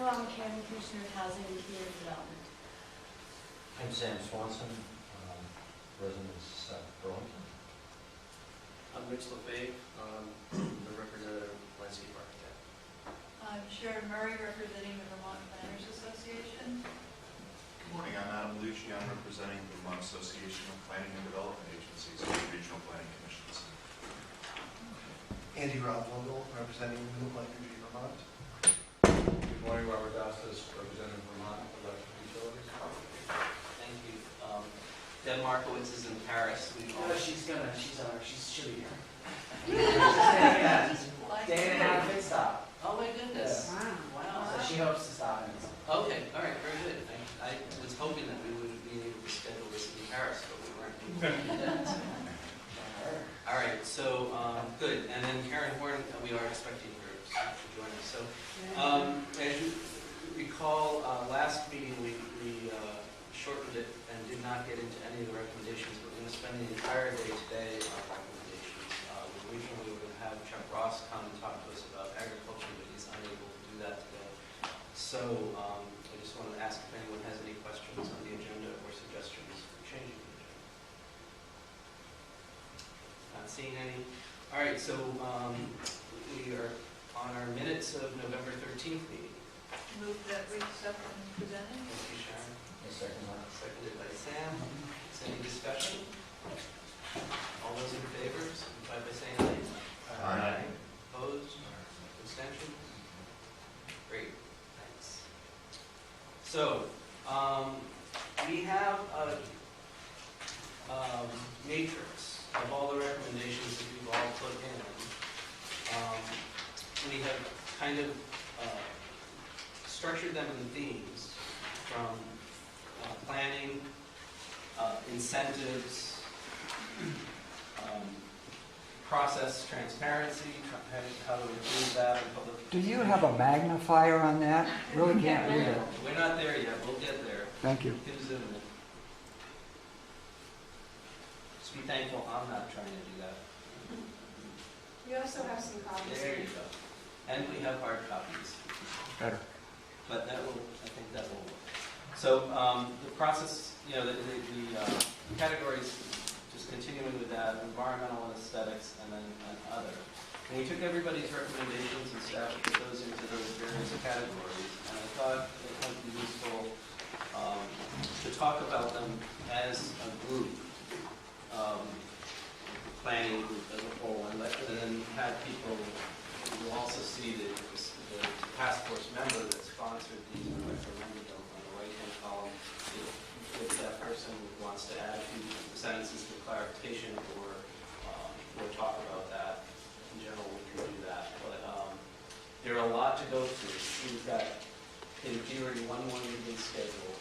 Ron Karen, Commissioner of Housing and Community Development. I'm Sam Swanson, resident of South Burlington. I'm Mitch LeFay, the representative landscape architect. I'm Sharon Murray, representing the Vermont Planners Association. Good morning, I'm Adam Lucci. I'm representing the Vermont Association of Planning and Development Agencies and Regional Planning Commissions. Andy Rothwundel, representing Renewable Energy Vermont. Good morning, Robert Dastas, representing Vermont Electric Utilities. Thank you. Deb Markowitz is in Paris. She'll be here. Like Day and a half pit stop. Oh my goodness. Wow. So she hopes to stop in. Okay, all right, very good. I was hoping that we would be able to schedule this in Paris, but we weren't able to do that. All right, so good. And then Karen Horn, we are expecting her to join us. So as you recall, last meeting we shortened it and did not get into any of the recommendations, but we're going to spend the entire day today on recommendations. Originally we were going to have Chuck Ross come and talk to us about agriculture, but he's unable to do that today. So I just want to ask if anyone has any questions on the agenda or suggestions for changing the agenda. Not seeing any. All right, so we are on our minutes of November 13th meeting. move that we accept and present it. Thank you, Sharon. Second one. Seconded by Sam. Is there any discussion? All those in favor, signify by saying aye. Aye. Opposed? Abstentions? Great, thanks. So, we have a matrix of all the recommendations that we've all put in. We have kind of structured them in themes from planning, incentives, process transparency, how to improve that in public. Do you have a magnifier on that? Really can't read it. We're not there yet. We'll get there. Thank you. Give Zoom in. Just be thankful I'm not trying to do that. We also have some copies. There you go. And we have hard copies. Better. But that will, I think that will work. So the process, you know, the categories, just continuing with that, environmental and aesthetics, and then other. And we took everybody's recommendations and staff put those into those various categories. And I thought it might be useful to talk about them as a group, planning group as a whole, and then have people. You'll also see the task force member that sponsored these and recommended them on the right-hand column. If that person wants to add a few sentences for clarification or talk about that, in general, we can do that. But there are a lot to go through. We've got, in theory, one more meeting scheduled.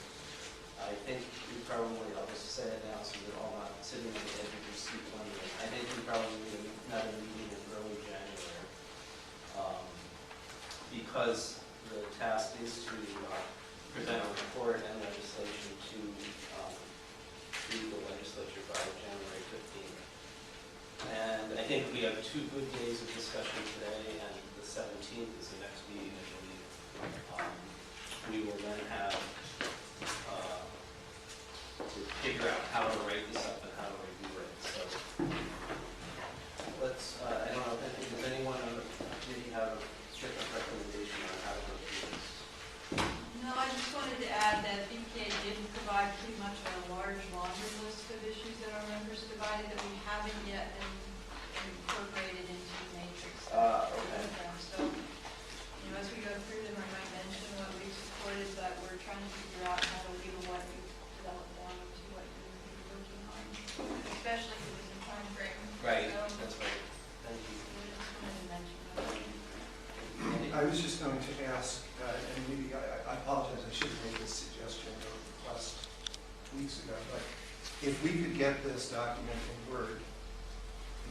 I think we probably, I'll just say it now so we're all not sitting on the edge of your seat wondering. I think we probably need another meeting in early January. Because the task is to present a report and legislation to the legislature by January 15th. And I think we have 2 good days of discussion today, and the 17th is the next meeting, I believe. We will then have to figure out how to write this up and how to review it. So let's, I don't know, does anyone maybe have a different recommendation on how to go through this? No, I just wanted to add that BPA didn't provide pretty much a large laundry list of issues that our members provided that we haven't yet incorporated into the matrix. Okay. So, you know, as we go through them, I might mention what we've supported, but we're trying to figure out how to leave what we've developed down to what we're working on, especially if it's in time frame. Right, So, that's right. Thank you. I just wanted to mention that. I was just going to ask, and maybe I apologize, I should have made this suggestion or request weeks ago, but if we could get this document in Word,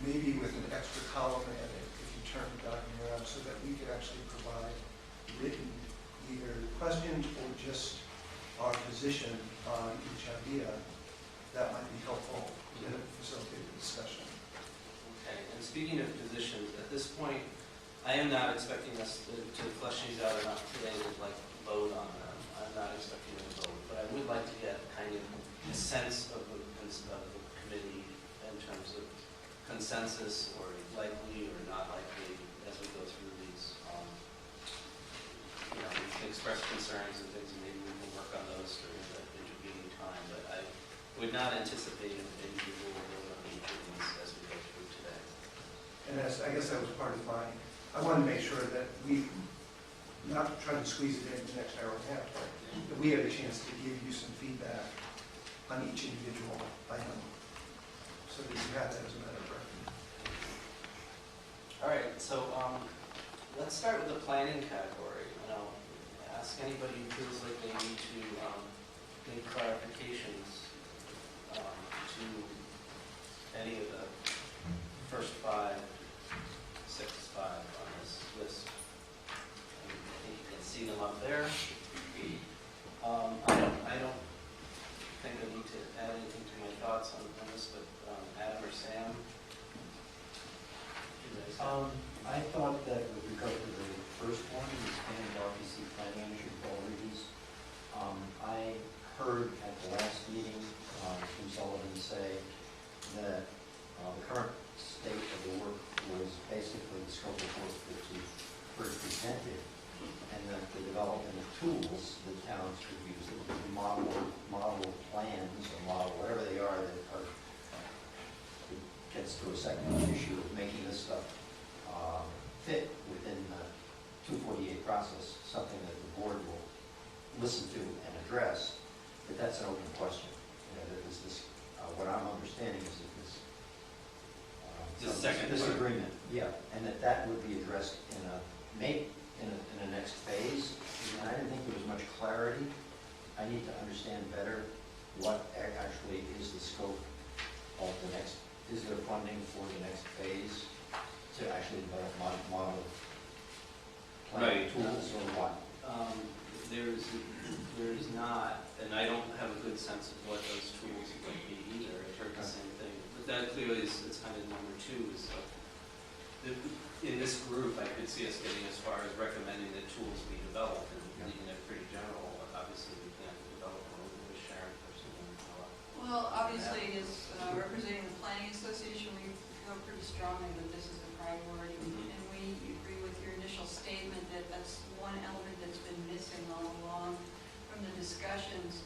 maybe with an extra column in it, if you turn the document around, so that we could actually provide written either questions or just our position on each idea, that might be helpful to facilitate the discussion. Okay, and speaking of positions, at this point, I am not expecting us to flesh these out enough today to like vote on them. I'm not expecting a vote, but I would like to get kind of a sense of the committee in terms of consensus or likely or not likely as we go through these. You know, we can express concerns and things, and maybe we can work on those during the intervening time, but I would not anticipate an individual vote on each of these as we go through today. And that's, I guess that was part of mine. I wanted to make sure that we, not trying to squeeze it in the next hour and a half, but that we had a chance to give you some feedback on each individual item, so that you have that as a matter of record. All right, so let's start with the planning category. I'll ask anybody who feels like they need to make clarifications to any of the first 5, 6, 5 on this list. And I think you can see them up there. I don't think I need to add anything to my thoughts on this, but Adam or Sam? You guys have- I thought that with regard to the first one, the expanded RPC planning issue priorities, I heard at the last meeting, Tim Sullivan say that the current state of the work was basically the scope of work that we first presented, and that the development of tools that towns should use, model plans or model whatever they are that are, it gets to a second issue of making this stuff fit within the 248 process, something that the board will listen to and address, but that's an open question. You know, that this, what I'm understanding is that this The second part. disagreement, yeah, and that would be addressed in a next phase. And I didn't think there was much clarity. I need to understand better what actually is the scope of the next. Is there funding for the next phase to actually develop model planning tools or what? There is not, and I don't have a good sense of what those tools would be either. I've heard the same thing. But that clearly is kind of number 2. Is in this group, I could see us getting as far as recommending that tools be developed, and leaving it pretty general. Obviously, we can't develop one with Sharon personally. Well, obviously, as representing the Planning Association, we feel pretty strongly that this is a priority. And we agree with your initial statement that that's one element that's been missing all along from the discussions.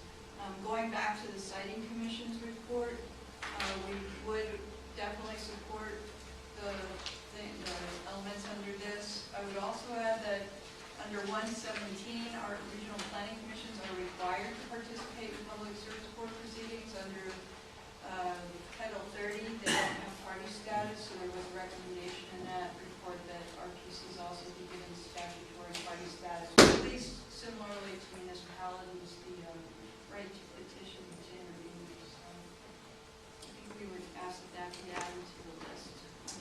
Going back to the Siting Commission's report, we would definitely support the elements under this. I would also add that under 117, our regional planning commissions are required to participate in public service board proceedings. Under Title 30, they don't have party status, so there was a recommendation in that report that RPCs also be given statutory party status, at least similarly to municipalities, the right to petition to intervene. So I think we would ask that be added to the list.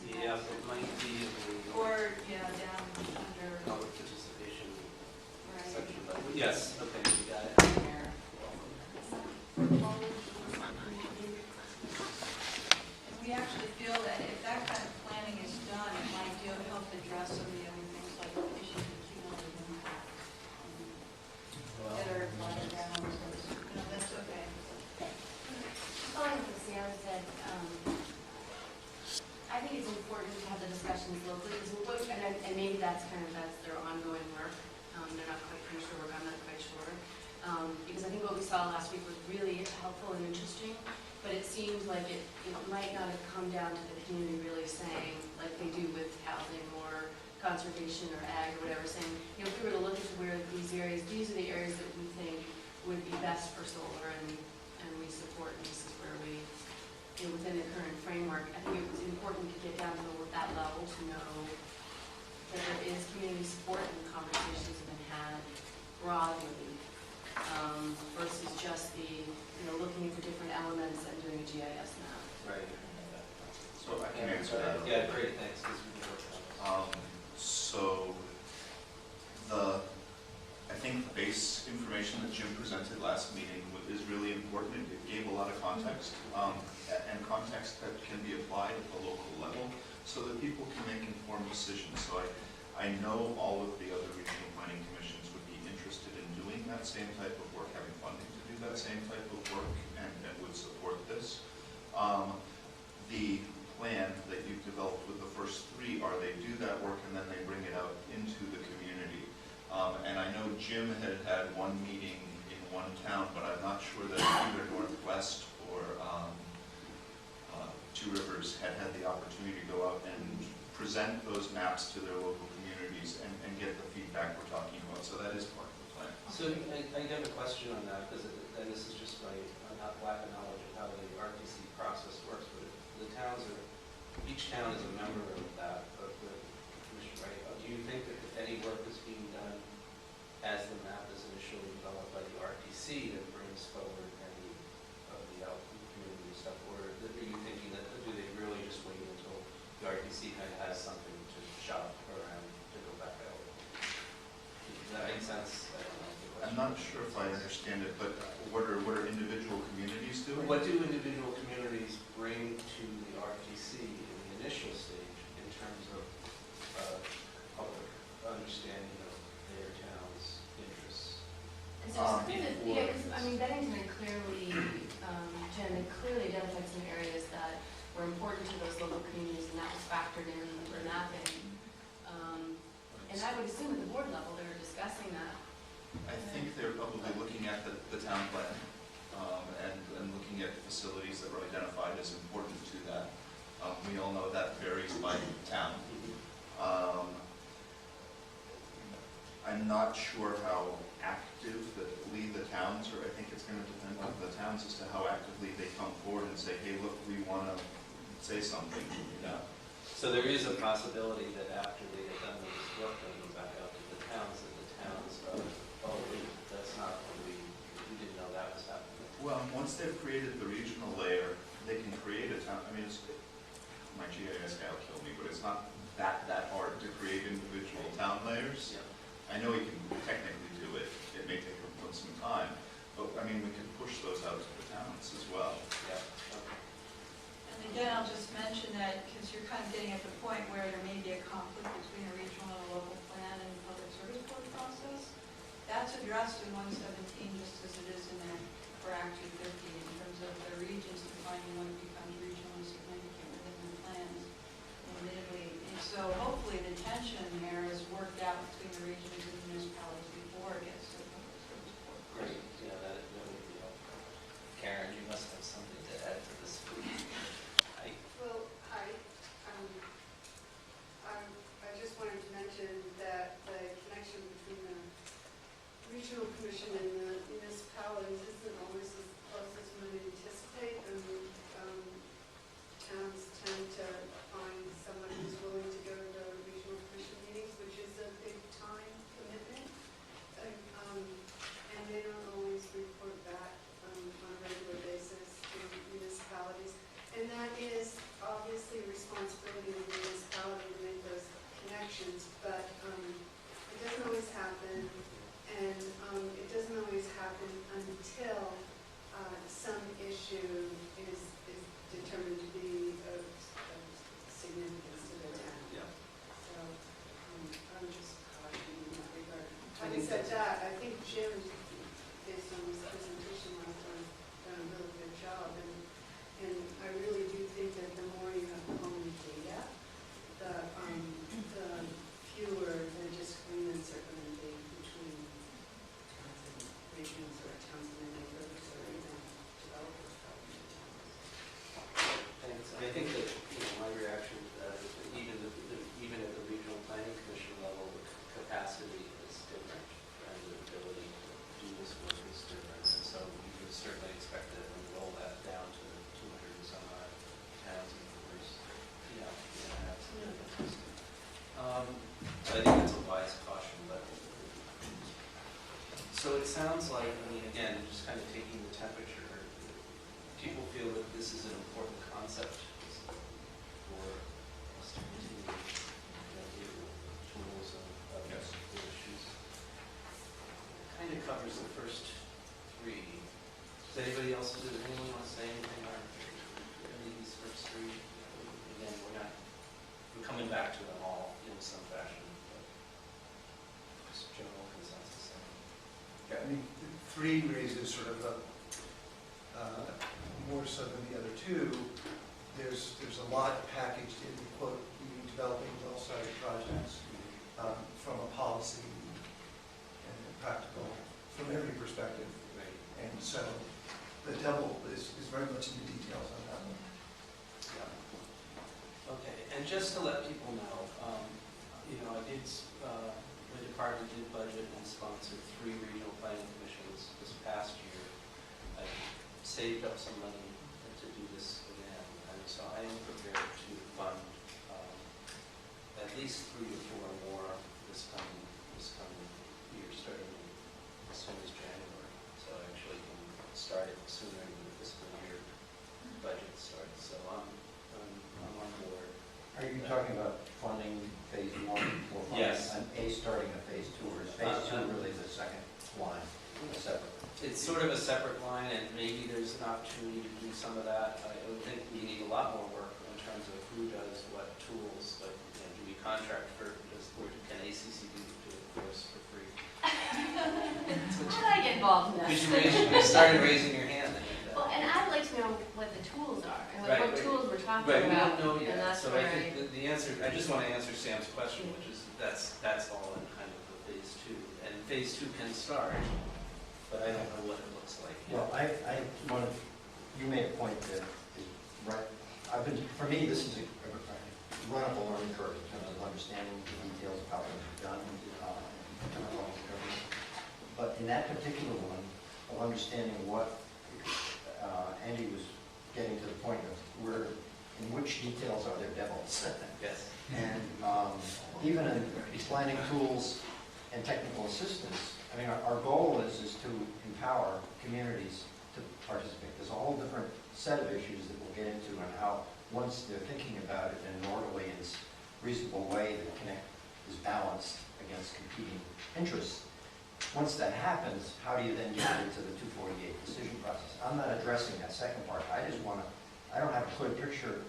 Yeah, it might be in the Or, yeah, down under, public participation right. section. But yes, okay, we got it. There. We actually feel that if that kind of planning is done, it might help address some of the other things like issues of cumulative impact that are flooded down. So, that's okay. Like Sam said, I think it's important to have the discussions locally, and maybe that's their ongoing work. They're not quite finished their work, I'm not quite sure. Because I think what we saw last week was really helpful and interesting, but it seems like it might not have come down to the community really saying, like they do with housing or conservation or ag or whatever, saying, if we were to look into where these are the areas that we think would be best for solar, and we support, and this is where we, within the current framework, I think it was important to get down to that level to know that there is community support and the conversations have been had broadly, versus just the, looking into different elements and doing a GIS map. Right. So I can answer that. Yeah, great, thanks. 'Cause we can work on this. So I think the base information that Jim presented last meeting is really important. It gave a lot of context, and context that can be applied at the local level so that people can make informed decisions. So I know all of the other regional planning commissions would be interested in doing that same type of work, having funding to do that same type of work, and would support this. The plan that you've developed with the first three are they do that work and then they bring it out into the community. And I know Jim had one meeting in one town, but I'm not sure that either Northwest or Two Rivers had the opportunity to go out and present those maps to their local communities and get the feedback we're talking about. So that is part of the plan. So I have a question on that, because then this is just my not lack of knowledge of how the RTC process works, but the towns are, each town is a member of that, of the commission, right? Do you think that if any work is being done as the map is initially developed by the RTC that brings forward any of the out community stuff, or are you thinking that, do they really just wait until the RTC kind of has something to shop around to go back out? Does that make sense? I don't know. I'm not sure if I understand it, but what are individual communities doing? What do individual communities bring to the RTC in the initial stage in terms of public understanding of their town's interests? And so it's kind of, yeah, because, I mean, Bennington had clearly, Jen had clearly identified some areas that were important to those local communities, and that was factored in the mapping. And I would assume at the board level, they were discussing that. I think they're probably looking at the town plan and looking at facilities that were identified as important to that. We all know that varies by town. I'm not sure how actively the towns are. I think it's going to depend on the towns as to how actively they come forward and say, hey, look, we want to say something. Yeah. So there is a possibility that after they get done with this work, they go back out to the towns, and the towns are, oh, wait, that's not what we didn't know that was happening. Well, once they've created the regional layer, they can create a town. I mean, my GIS guy will kill me, but it's not that hard to create individual town layers. Yeah. I know we can technically do it. It may take some time, but I mean, we can push those out to the towns as well. Yeah. Okay. And again, I'll just mention that, because you're kind of getting at the point where there may be a conflict between a regional and a local plan and public service board process. That's addressed in 117, just as it is in there for Act 250, in terms of the regions defining what becomes regionally significant within the plans, admittedly. And so hopefully the tension there is worked out between the regions and municipalities before it gets to the public service board. Great. Yeah, that would be helpful. Karen, you must have something to add to this. Well, I just wanted to mention that the connection between the regional commission and the municipalities isn't always as close as we would anticipate. I mean, towns tend to find someone who's willing to go to the regional commission meetings, which is a big time commitment. And they don't always report back on a regular basis to municipalities. And that is obviously a responsibility of the municipality to make those connections, but it doesn't always happen, and it doesn't always happen until some issue is determined to be of significance to the town. Yeah. So I'm just cautioning in that regard. I Having think said that's- that, I think Jim, based on his presentation last time, done a really good job, and I really do think that the more you have common data, the fewer the disagreements are going to be between regions or towns and neighborhoods or even developers probably in towns. Thanks. I think that, my reaction to that is that even at the regional planning commission level, the capacity is different, and the ability to do this work is different. And so you would certainly expect that when we roll that down to the 200 and some odd towns and members, have some interest. So I think that's a wise caution, but so it sounds like, again, just kind of taking the temperature, people feel that this is an important concept for us to continue deal with tools of Yes. the issues. Kind of covers the first three. Does anybody else, anyone want to say anything on any of these first three? Again, we're coming back to them all in some fashion. But there's general consensus. Yeah, I mean, 3 raises sort of more so than the other 2. There's a lot packaged in the quote, developing well-started projects from a policy and practical, from every perspective. Right. And so the devil is very much in the details on that one. Yeah. Okay, and just to let people know, I did, the department did budget and sponsor 3 regional planning commissions this past year. I saved up some money to do this again, and so I am prepared to fund at least 3 or 4 more this coming year, starting as soon as January. So I actually can start it sooner than the fiscal year budget starts. So I'm on board. Are you talking about funding phase 1 or funding Yes. starting a phase 2, or is phase 2 really the second line, a separate? It's sort of a separate line, and maybe there's an opportunity to do some of that. I would think we need a lot more work in terms of who does what tools, like, do we contract for, or can ACCD do it for us for free? How did I get involved in Because that? you started raising your hand. Well, and I'd like to know what the tools are, and Right, what right. tools we're talking Right, we about. don't know And yet, that's so where I think the answer, I just want to answer Sam's question, which is, that's all in kind of the phase 2. And phase 2 can start, but I don't know what it looks like. Well, I want to, you made a point that is right. For me, this is a run-up a learning curve in terms of understanding the details of how things are done in government. But in that particular one, of understanding what Andy was getting to the point of in which details are there devils. Yes. And even in planning tools and technical assistance, I mean, our goal is to empower communities to participate. There's a whole different set of issues that we'll get into on how, once they're thinking about it in an orderly and reasonable way that is balanced against competing interests. Once that happens, how do you then get into the 248 decision process? I'm not addressing that second part. I don't have a clear picture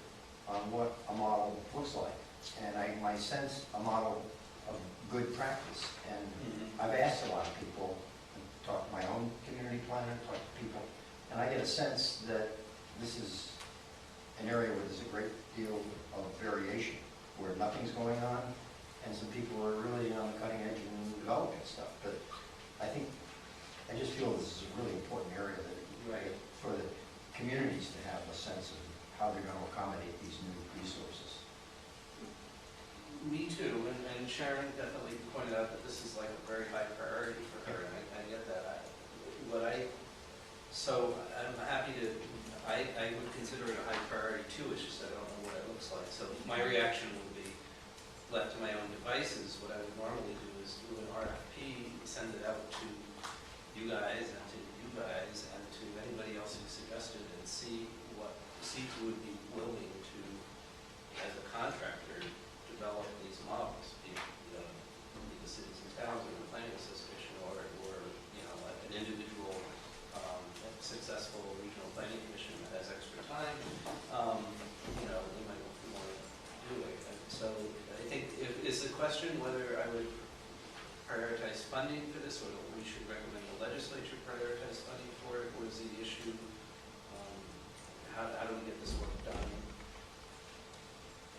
on what a model looks like. And my sense, a model of good practice. And I've asked a lot of people, talked to my own community planner, talked to people, and I get a sense that this is an area where there's a great deal of variation, where nothing's going on, and some people are really on the cutting edge and developing stuff. But I just feel this is a really important area that for the communities to have a sense of how they're going to accommodate these new resources. Me too, and Sharon definitely pointed out that this is like a very high priority for her, and I get that. So I'm happy to, I would consider it a high priority too, it's just I don't know what it looks like. So my reaction would be, left to my own devices, what I would normally do is do an RFP, send it out to you guys and to anybody else who suggested, and see who would be willing to, as a contractor, develop these models, be it the cities and towns or the planning association or an individual successful regional planning commission that has extra time. They might want to do it. And so I think it's a question whether I would prioritize funding for this, or we should recommend the legislature prioritize funding for it. What is the issue? How do we get this work done?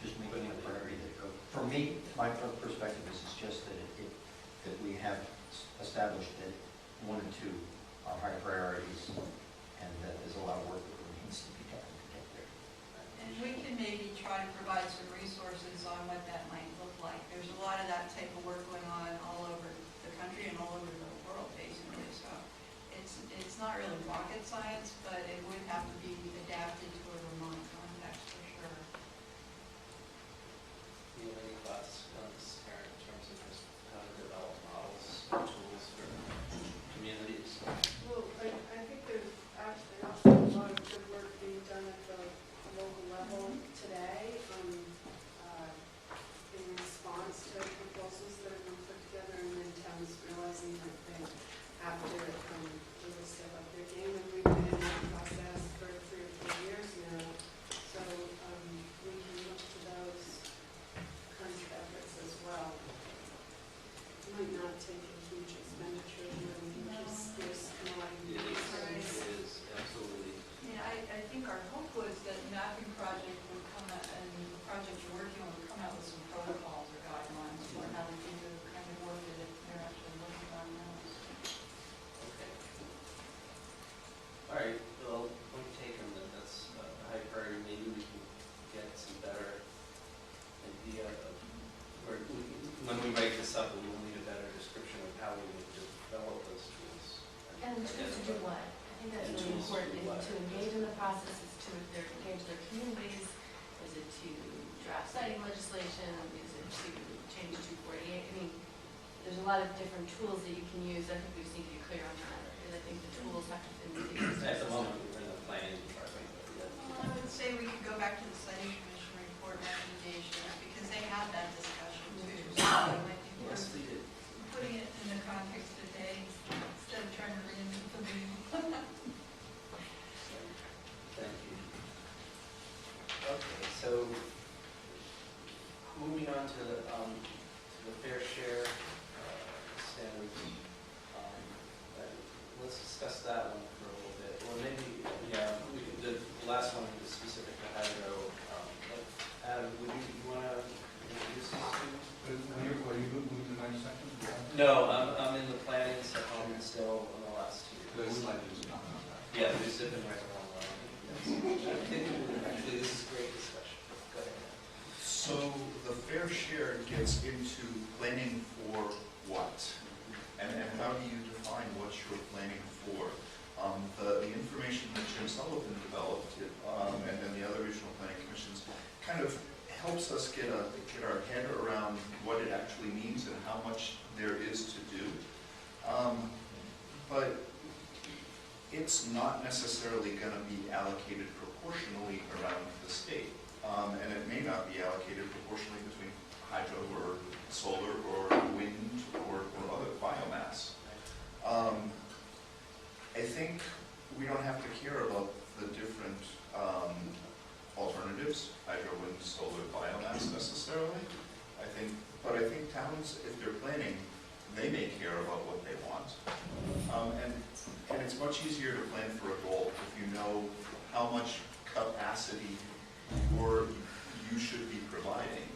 Just making a priority that go. For me, my perspective is just that that we have established that 1 and 2 are high priorities, and that there's a lot of work that needs to be done to get there. And we can maybe try to provide some resources on what that might look like. There's a lot of that type of work going on all over the country and all over the world, basically. So it's not really rocket science, but it would have to be adapted to a Vermont context for sure. Do you have any thoughts on this, Karen, in terms of just how to develop models and tools for communities? Well, I think there's actually also a lot of good work being done at the local level today on when we write this up, we will need a better description of how we would develop those tools. And tools to do what? I think that's And really tools to important, do is what? to engage in the process, is to engage their communities, is it to draft citing legislation, is it to change 248? I mean, there's a lot of different tools that you can use. I think we just need to be clear on that, because I think the tools have to fit into the existing At the system. moment, we're in the planning department. Well, I would say we could go back to the planning commission report recommendations, because they had that discussion too. So I think Yes, we're we did. putting it in the context today, instead of trying to reinvent the wheel. Thank you. Okay, so moving on to the fair share standards. Let's discuss that one for a little bit. Or maybe, yeah, the last one is specific to hydro. Adam, would you want to introduce these two? Are you moving to 9 seconds? No, I'm in the planning section still on the last two. Because we'd like to just comment on that. Yeah, we're zipping right along. Actually, this is great discussion. Go ahead. So the fair share gets into planning for what? And how do you define what you're planning for? The information that Jim Sullivan developed, and then the other regional planning commissions, kind of helps us get our head around what it actually means and how much there is to do. But it's not necessarily going to be allocated proportionally around the state. And it may not be allocated proportionally between hydro or solar or wind or other biomass. I think we don't have to care about the different alternatives, hydro, wind, solar, biomass necessarily. But I think towns, if they're planning, they may care about what they want. And it's much easier to plan for a goal if you know how much capacity you should be providing.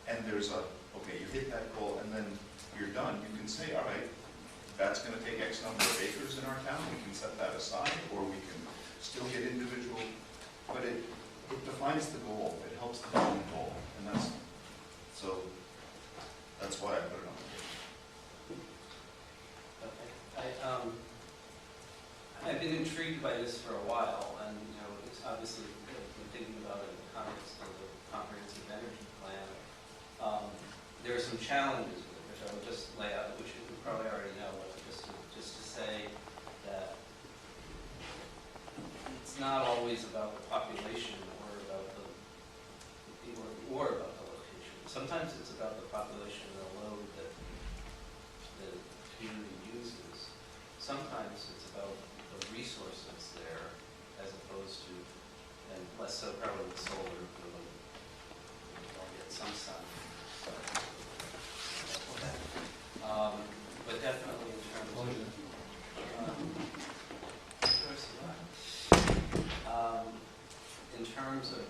And there's okay, you hit that goal and then you're done. You can say, all right, that's going to take X number of acres in our town. We can set that aside, or we can still get individual, but it defines the goal. It helps define the goal, and that's why I put it on the table. Okay. I've been intrigued by this for a while, and it's obviously been thinking about it in the context of the comprehensive energy plan. There are some challenges with it, which I will just lay out, which you probably already know, but just to say that it's not always about the population or about the people or about the location. Sometimes it's about the population and the load that the community uses. Sometimes it's about the resource that's there, as opposed to, and less so probably with solar, we'll get some sun. But definitely in terms of in terms of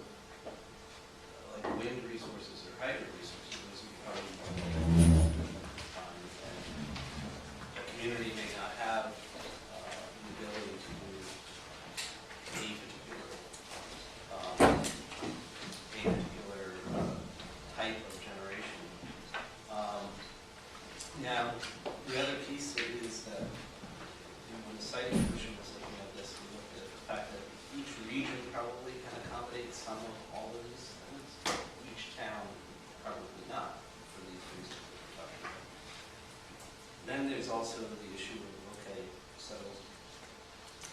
like wind resources or hydro resources, those would probably and the community may not have the ability to do a particular type of generation. Now, the other piece is that when the siting commission was looking at this, we looked at the fact that each region probably can accommodate some of all of these things. Each town probably not, for these reasons that we're talking about. Then there's also the issue of, okay, so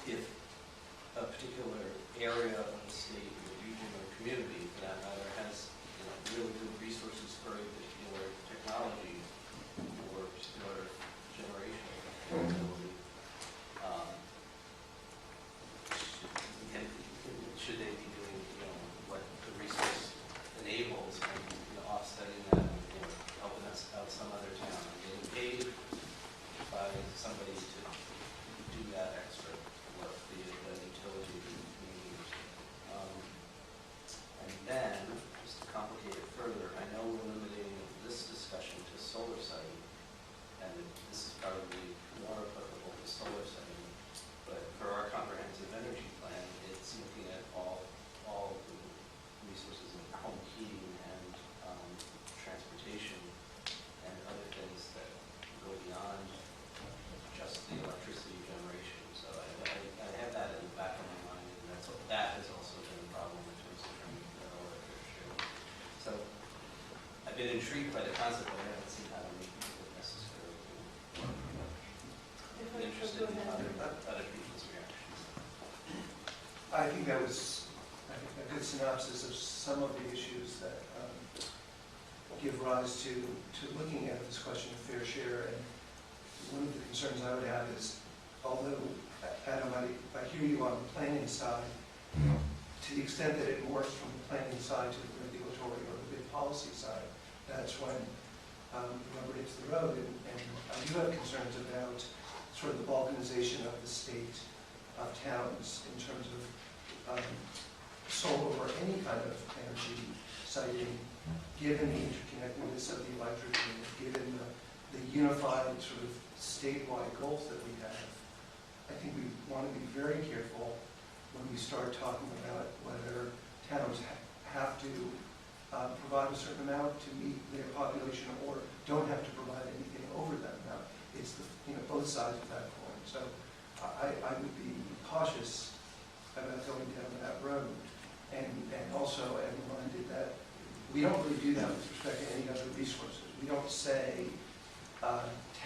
if a particular area of the state or region or community, for that matter, has really good resources for a particular technology or particular generation capability, should they be doing what the resource enables and offsetting that and helping us out some other town and getting paid by somebody to do that extra work, be it a utility or community. I've been intrigued by the concept, but I haven't seen how to make it necessarily. I'm interested in other people's reactions. I think that was, I think, a good synopsis of some of the issues that give rise to looking at this question of fair share. And one of the concerns I would have is, although, Adam, I hear you on the planning side, to the extent that it morphs from the planning side to the regulatory or the big policy side, that's when the rubber hits the road. And I do have concerns about sort of the balkanization of the state, of towns, in terms of solar or any kind of energy siting, given the interconnectedness of the electric grid, given the unified sort of statewide goals that we have. I think we want to be very careful when we start talking about whether towns have to provide a certain amount to meet their population or don't have to provide anything over them. Now, it's both sides of that coin. So I would be cautious about going down that road. And also am reminded that we don't really do that with respect to any other resources. We don't say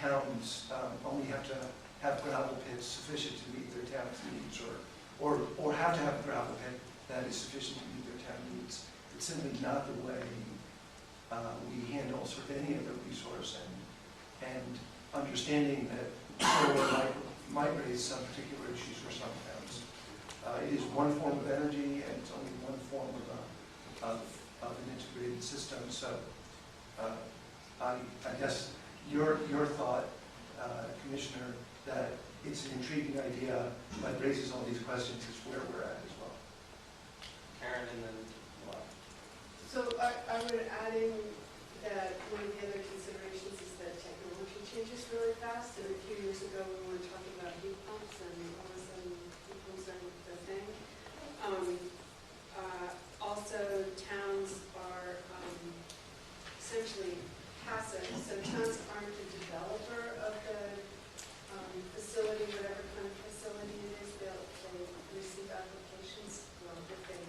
towns only have to have gravel pits sufficient to meet their town's needs, or have to have a gravel pit that is sufficient to meet their town needs. It's simply not the way we handle sort of any other resource, and understanding that solar might raise some particular issues for some towns. It is one form of energy, and it's only one form of an integrated system. So I guess your thought, Commissioner, that it's an intriguing idea, but raises all these questions is where we're at as well. Karen, and then Laura. So I would add in that one of the other considerations is that technology changes really fast. And a few years ago, we were talking about heat pumps, and all of a sudden, heat pumps are the thing. Also, towns are essentially passive. So towns aren't the developer of the facility, whatever kind of facility it is. They receive applications. Well, if they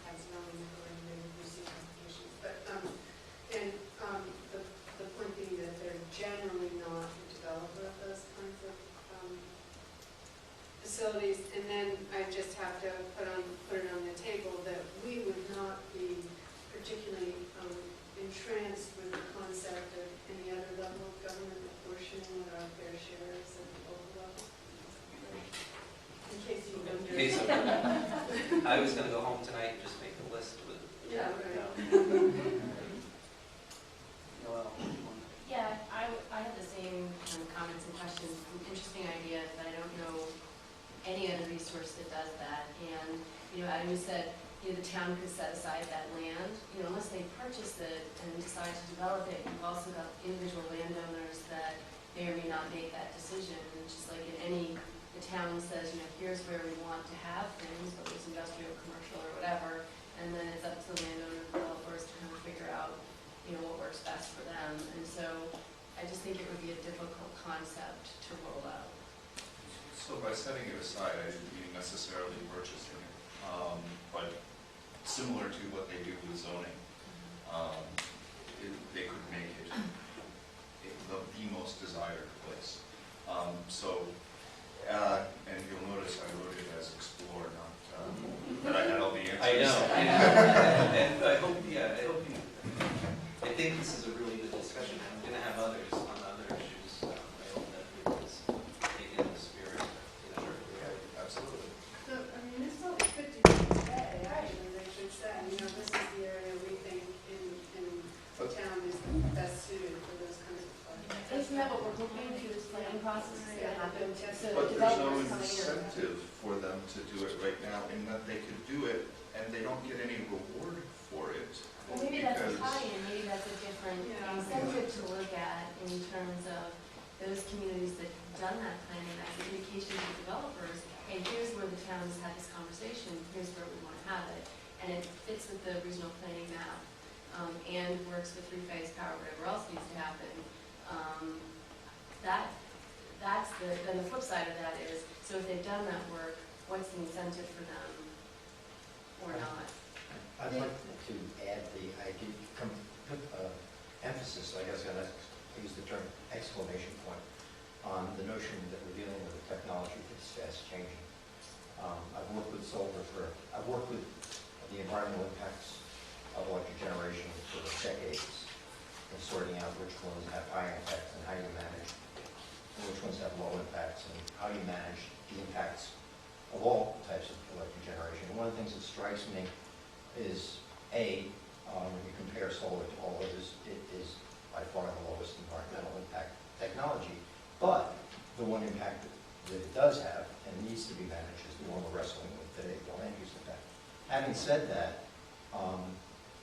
have zoning or they receive applications. But the point being that they're generally not the developer of those kinds of facilities. And then I just have to put it on the table that we would not be particularly entranced with the concept of any other level of government apportioning what our fair share is at the local level. In case you don't know. Okay, so I was going to go home tonight and just make a list with. Yeah, right. Noel. Yeah, I have the same comments and questions. It's an interesting idea, but I don't know any other resource that does that. And, Adam, you said, the town could set aside that land, unless they purchase it and decide to develop it. You've also got individual landowners that may or may not make that decision. And just like the town says, here's where we want to have things, whether it's industrial, commercial, or whatever. And then it's up to the landowner developers to kind of figure out, what works best for them. And so I just think it would be a difficult concept to roll out. So by setting it aside, I didn't mean necessarily purchasing it, but similar to what they do with zoning, they could make it the most desired place. And you'll notice I wrote it as explore, not, but I had all the answers. I know. And I hope you, I think this is a really good discussion. I'm going to have others on other issues. I hope that it was taken in the spirit. Absolutely. So, this is what we could do today, actually, they should say, this is the area we think in town is the best suited for those kinds of projects. Isn't that what we're hoping through this planning process is going to happen? So But there's no developers coming in. incentive for them to do it right now, in that they could do it and they don't get any reward for it. Well, maybe that's a because- tie-in, maybe that's a different Yeah. incentive to look at in terms of those communities that have done that planning, that communication with developers. Hey, here's where the towns had this conversation, here's where we want to have it. And it fits with the regional planning map, and works with three-phase power, whatever else needs to happen. Then the flip side of that is, so if they've done that work, what's the incentive for them or not? I'd like to add I did put use the term exclamation point on the notion that we're dealing with a technology that's fast changing. I've worked with the environmental impacts of electric generation for decades, and sorting out which ones have high impacts and how you manage, and which ones have low impacts, and how you manage the impacts of all types of electric generation. And one of the things that strikes me is, when you compare solar to all others, it is by far the lowest environmental impact technology, but the one impact that it does have and needs to be managed is the one we're wrestling with today, the land use impact. Having said that,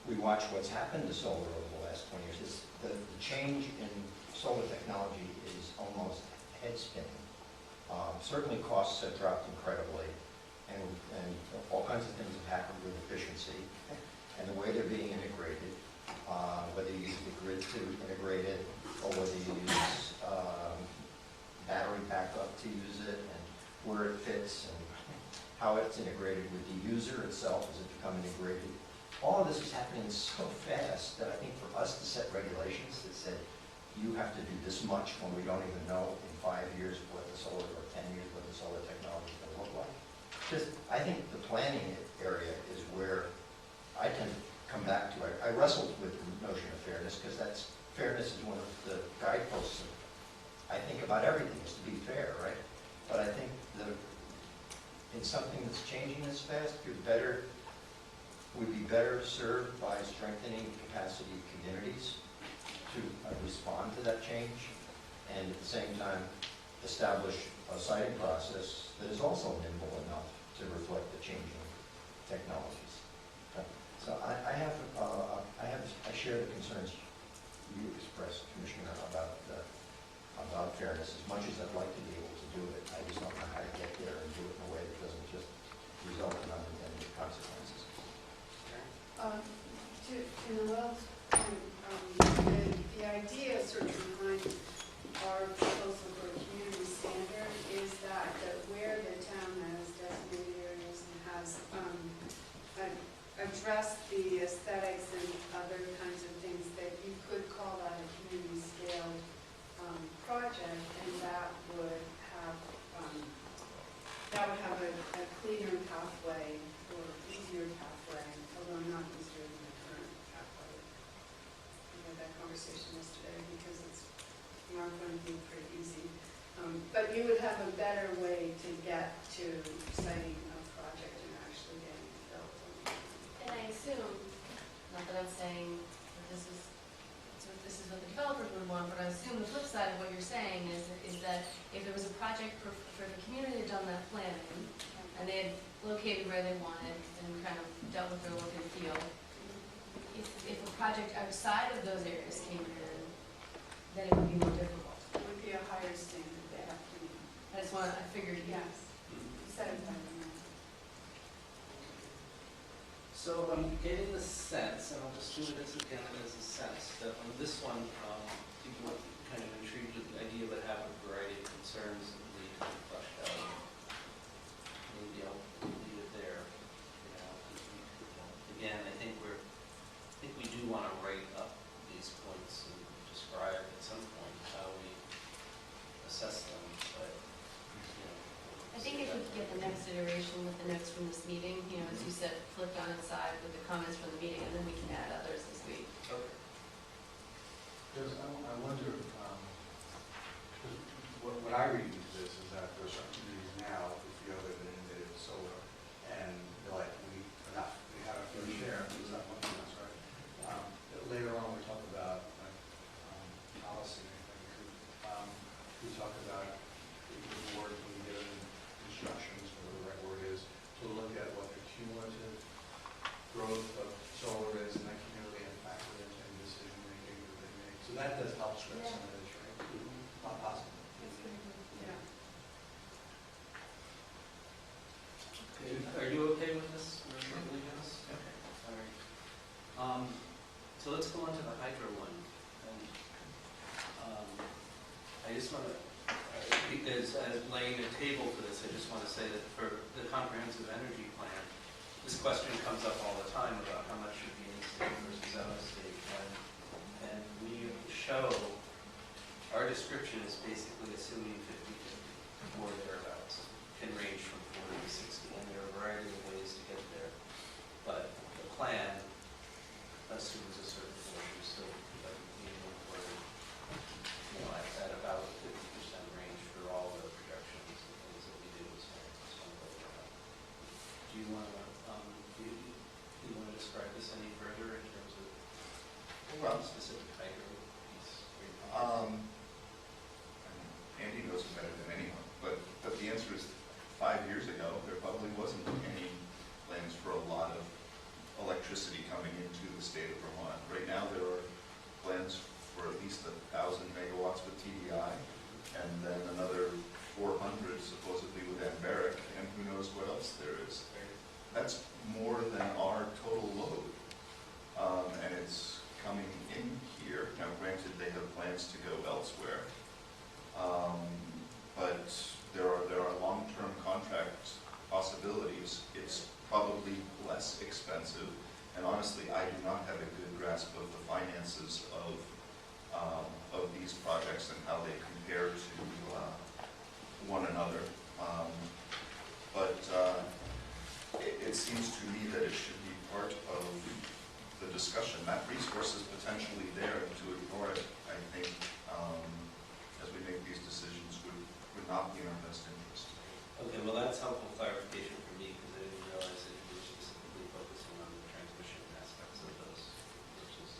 we watch what's happened to solar over the last 20 years. The change in solar technology is almost head-spinning. Certainly costs have dropped incredibly, and all kinds of things have happened with efficiency and the way they're being integrated, whether you use the grid to integrate it or whether you use battery backup to use it, and where it fits and how it's integrated with the user itself as it becomes integrated. All of this is happening so fast that I think for us to set regulations that said you have to do this much when we don't even know in 5 years what the solar, or 10 years what the solar technology is going to look like. I think the planning area is where I tend to come back to. I wrestled with the notion of fairness because fairness is one of the guideposts of, I think, about everything is to be fair, right? But I think in something that's changing this fast, we'd be better served by strengthening the capacity of communities to respond to that change, and at the same time establish a siting process that is also nimble enough to reflect the changing technologies. So I share the concerns you expressed, Commissioner, about fairness. As much as I'd like to be able to do it, I just don't know how to get there and do it in a way that doesn't just result in unintended consequences. To Noel's point, the idea sort of behind our proposal for a community standard is that where the town has designated areas and has addressed the aesthetics and other kinds of things, that you could call that a community scale project, and that would have a cleaner pathway or easier pathway, although not easier than the current pathway. We had that conversation yesterday because it's not going to be pretty easy. But you would have a better way to get to citing a project and actually getting it built. And I assume, not that I'm saying that this is what the developers would want, but I assume the flip side of what you're saying is that if there was a project for the community that had done that planning, and they had located where they wanted and kind of dealt with their look and feel, if a project outside of those areas came in, then it would be more difficult. It would be a higher standard they have to meet. I figured, Yes. Set it by the So I'm getting the sense, and I'll just do this again as a sense, that on this one, people are kind of intrigued with the idea but have a variety of concerns that need to be fleshed out. Maybe I'll leave it there. Again, I think we do want to write up these points and describe at some point how we assess them, but I think if we could get the next iteration with the notes from this meeting, as you said, flipped on its side with the comments from the meeting, and then we can add others this week. Okay. Because I wonder, what I read into this is that there's some communities now who feel they've been inundated with solar, and they're like, we have a fair share, it's not one of us, right? Later on, we talk about policy and everything. We talk about the board being given instructions, whatever the right word is, to look at what the cumulative growth of solar is in that community and factor into any decision making that they make. So that does help spread some of this, right? Not possible. Yeah. Okay. Are you okay with this? Okay. All right. So let's go on to the hydro one. And, I just want to, as laying a table for this, I just want to say that for the comprehensive energy plan, this question comes up all the time about how much should be in state versus out of state. And we show description is basically assuming 50/50 or thereabouts. Can range from 40 to 60, and there are a variety of ways to get there. But the plan assumes a certain portion still being reported, at about 50% range for all the projections and things that we do. So just want to go over that. Do you want to describe this any further in terms of specific hydro piece? Andy knows it better than anyone, but the answer is 5 years ago, there probably wasn't any plans for a lot of electricity coming into the state of Vermont. Right now, there are plans for at least 1,000 megawatts with TDI, and then another 400 supposedly with Emberic, and who knows what else there is. That's more than our total load, and it's coming in here. Now, granted, they have plans to go elsewhere, but there are long-term contract possibilities. It's probably less expensive, and honestly, I do not have a good grasp of the finances of these projects and how they compare to one another. It seems to me that it should be part of the discussion. That resource is potentially there, and to ignore it, I think, as we make these decisions, would not be in our best interest. Okay, well, that's helpful clarification for me, because I didn't realize that you were specifically focusing on the transmission aspects of those, versus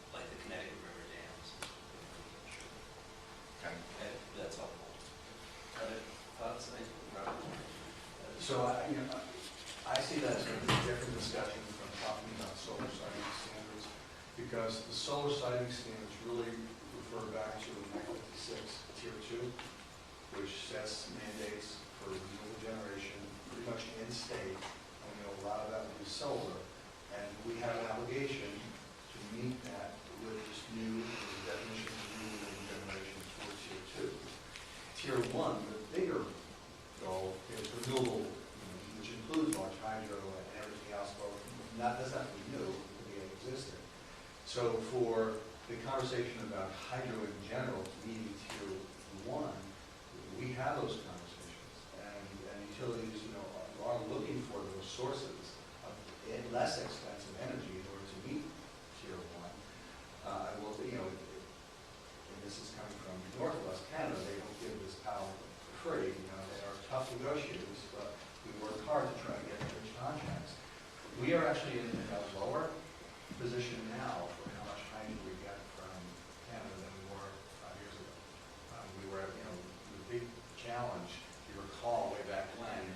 like the Connecticut River dams. Okay. Okay, that's helpful. Other thoughts? Robert? So, I see that as a different discussion from talking about solar siting standards, because the solar siting standards really refer back to 1956 Tier 2, which sets mandates for renewable generation pretty much in state, and we know a lot of that will be solar, and we have an obligation to meet that with this new definition of renewable generation for Tier 2. Tier 1, the bigger goal, is renewable, which includes large hydro and everything else, but that doesn't have to be new, it can be existing. So for the conversation about hydro in general, meeting Tier 1, we have those conversations, and utilities, are looking for those sources of less expensive energy in order to meet Tier 1. And this is coming from Northwest Canada, they don't give this power for free, they are tough negotiators, but we work hard to try to get rich contracts. We are actually in a lower position now for how much hydro we get from Canada than we were 5 years ago. We were, the big challenge, if you recall way back when,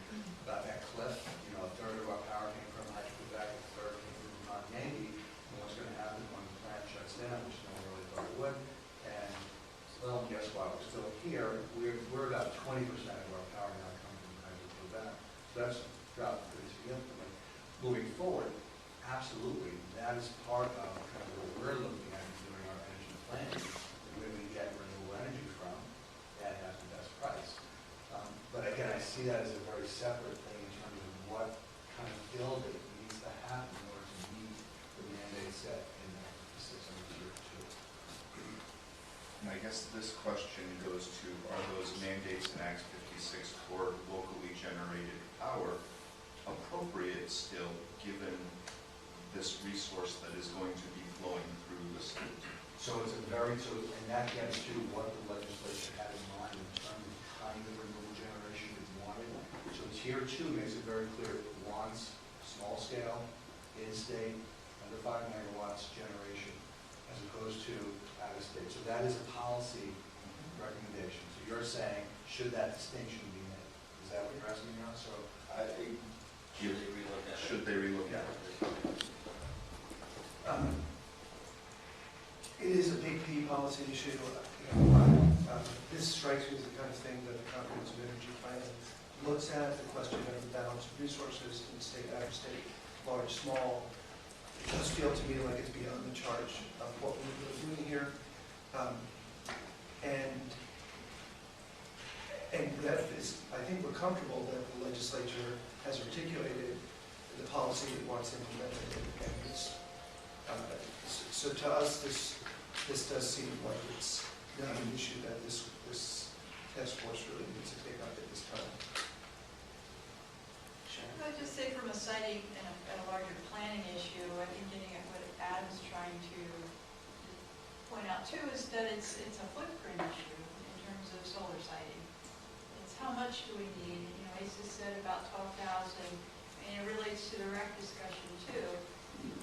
about that cliff, a third of our power came from Hydro-Quebec, a third came from Vermont Yankee, and what's going to happen when the plant shuts down, which no one really thought it would, and well, guess what, we're still here, we're about 20% of our power now coming from Hydro-Quebec, so that's dropped pretty significantly. Moving forward, absolutely, that is part of kind of what we're looking at in doing our energy planning, where we get renewable energy from, that has the best price. But again, I see that as a very separate thing in terms of what kind of building needs to happen in order to meet the mandate set in the system of Tier 2. And I guess this question goes to, are those mandates in Act 56 for locally generated power appropriate still, given this resource that is going to be flowing through the state? So it's and that gets to what the legislature had in mind in terms of kind of renewable generation it wanted. So Tier 2 makes it very clear it wants small scale, in-state, under 5 megawatts generation, as opposed to out of state. So that is a policy recommendation. So you're saying, should that distinction be made? Is that what you're asking me now? So should they relook at it? It is a big P policy issue. This strikes me as the kind of thing that the Comprehensive Energy Plan looks at, the question of the balance of resources in state, out of state, large, small. It does feel to me like it's beyond the charge of what we're really doing here. And that is, I think we're comfortable that the legislature has articulated the policy it wants implemented. And so to us, this does seem like it's not an issue that this task force really needs to take up at this time. Sharon? I'd just say from a siting and a larger planning issue, I think getting at what Adam's trying to point out too is that it's a footprint issue in terms of solar siting. It's how much do we need? You know, Asa said about 12,000, and it relates to the rec discussion too.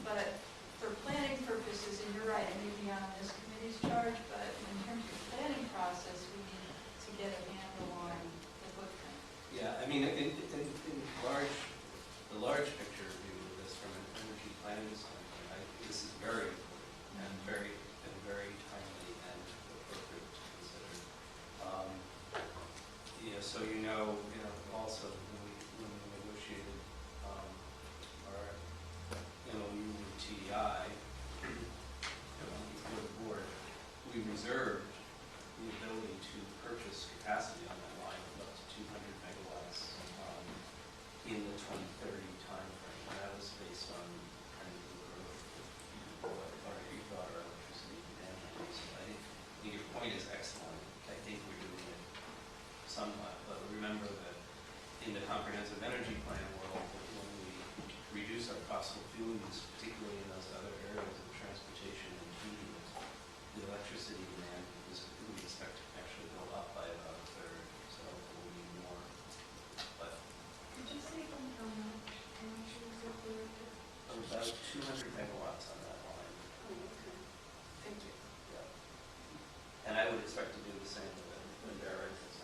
But for planning purposes, and you're right, it may be on this committee's charge, but in terms of planning process, we need to get a handle on the footprint. Yeah, I mean, in the large picture view of this from an energy planning standpoint, this is very important and very timely and appropriate to consider. So also when we negotiated our MOU with TDI before the board, we reserved the ability to purchase capacity on that line of up to 200 megawatts in the 2030 timeframe. And that was based on kind of the growth of what you thought our electricity demand was. So I think your point is excellent. I think we're doing it somewhat, but remember that in the comprehensive energy plan world, when we reduce our fossil fuel use, particularly in those other areas of transportation and heating, the electricity demand we expect to actually go up by about a third, so we'll need more. But Did you say how much was it for? about 200 megawatts on that line. Oh, okay. Thank you. Yeah. And I would expect to do the same with Barrett. It's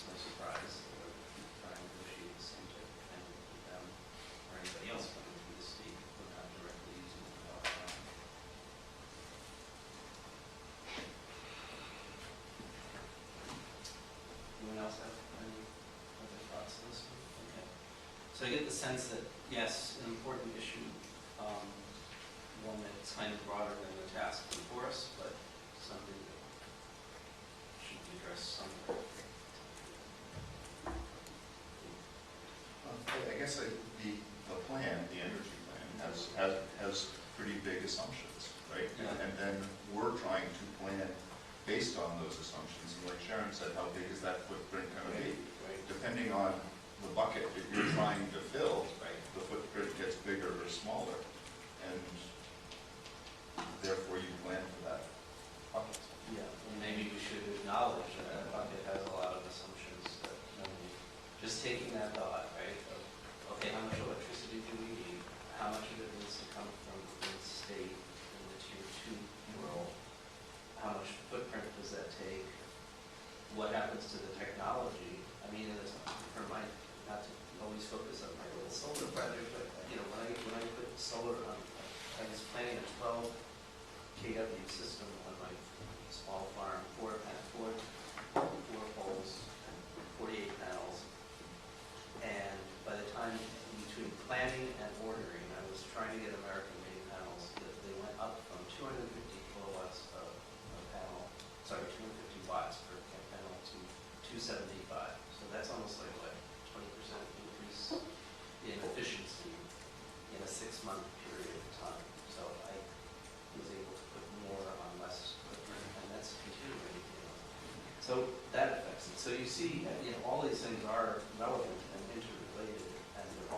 no surprise that we're trying to negotiate the same type of thing with them or anybody else coming through the state who are not directly using the power line. Anyone else have any other thoughts on this one? Okay. So I get the sense that, yes, an important issue, one that's kind of broader than the task before us, but something that should be addressed somewhere. I guess the plan, the energy plan, has pretty big assumptions, right? Yeah. And then we're trying to plan based on those assumptions. And like Sharon said, how big is that footprint going to be? Right. Depending on the bucket that you're trying to fill, Right. the footprint gets bigger or smaller. And therefore you plan for that bucket. Yeah, and maybe we should acknowledge that that bucket has a lot of assumptions that, just taking that thought, right, of, okay, how much electricity do we need? How much of it needs to come from the state in the tier 2 world? How much footprint does that take? What happens to the technology? I mean, it's for my, not to always focus on my little solar project, but when I put solar on, I was planning a 12 kW system on my small farm, four poles, 48 panels. And by the time between planning and ordering, I was trying to get American-made panels that they went up from 250 kilowatts of panel, 250 watts per panel to 275. So that's almost like what, 20% increase in efficiency in a 6-month period of time. So I was able to put more on less equipment, and that's continuing. So that affects it. So you see, all these things are relevant and interrelated, and they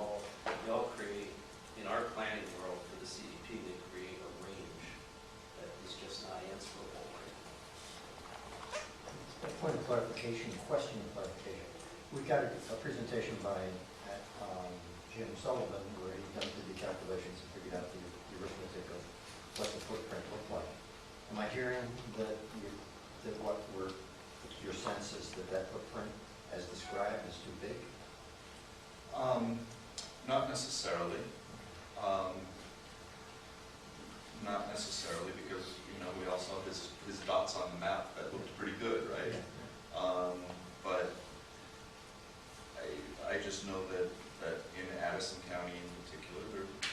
all create, in our planning world for the CDP, they create a range that is just not answerable right now. Point of clarification, question of clarification. We got a presentation by Jim Sullivan where he done the calculations and figured out the arithmetic of what the footprint looked like. Am I hearing that your sense is that footprint as described is too big? Not necessarily. Not necessarily, because we also have his dots on the map that looked pretty good, right? But I just know that in Addison County in particular,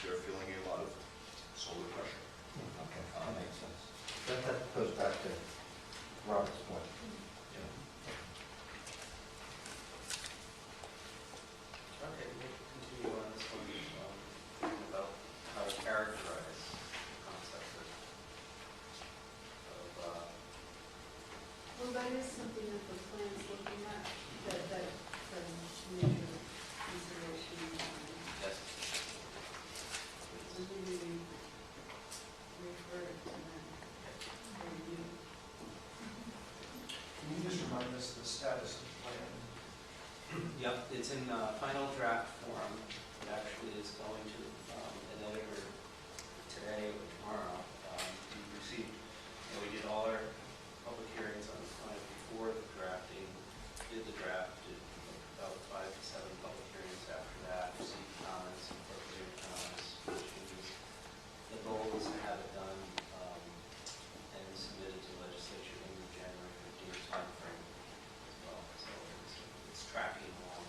they're feeling a lot of solar pressure. Okay, that makes sense. That goes back to Robert's point. Okay, we'll continue on this one, thinking about how to characterize the concept of Well, that is something that the plan's looking at, that major consideration. Yes. So maybe we refer it to them for review. Can you just remind us the status of the plan? Yep, it's in final draft form. It actually is going to an editor today or tomorrow. We received, we did all our public hearings on it before the drafting, did the draft, did about 5 to 7 public hearings after that, received comments, incorporated comments, changes. The goal is to have it done and submitted to legislature in the January 15th timeframe as well. So it's tracking along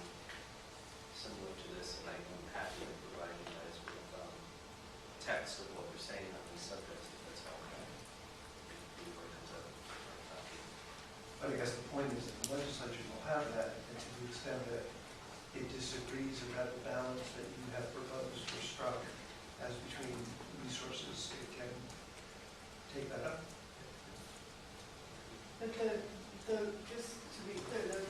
similar to this, and I'm happy to provide you guys with text of what we're saying on these subjects, if that's all right. Before it comes out. But I guess the point is that the legislature will have that, and to the extent that it disagrees about the balance that you have proposed or struck as between resources, it can take that up. But just to be clear,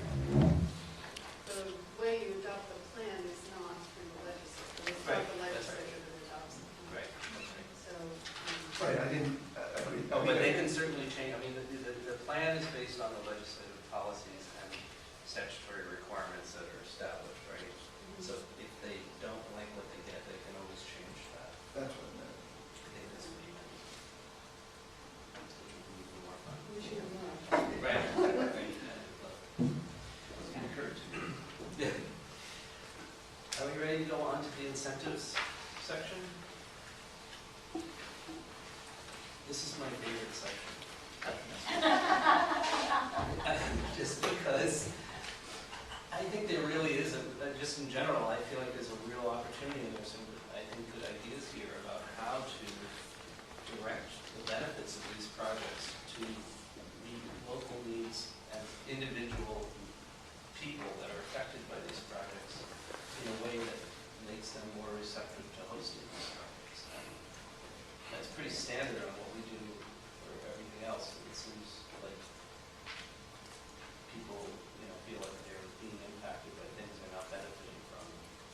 the way you adopt the plan is not through the legislature. It's not the Right, that's right. legislature that adopts the plan. Right, that's right. So, Right, I didn't agree. Oh, but they can certainly change, I mean, the plan is based on the legislative policies and statutory requirements that are established, right? So if they don't like what they get, they can always change that. That's what I meant. I think that's what you meant. That's what you can even more fun. we should have more. Right. Yeah. Are we ready to go on to the incentives section? This is my favorite section. Just because I think there really is, just in general, I feel like there's a real opportunity and there's some, I think, good ideas here about how to direct the benefits of these projects to meet local needs and individual people that are affected by these projects in a way that makes them more receptive to hosting these projects. And that's pretty standard on what we do for everything else. It seems like people, feel like they're being impacted by things they're not benefiting from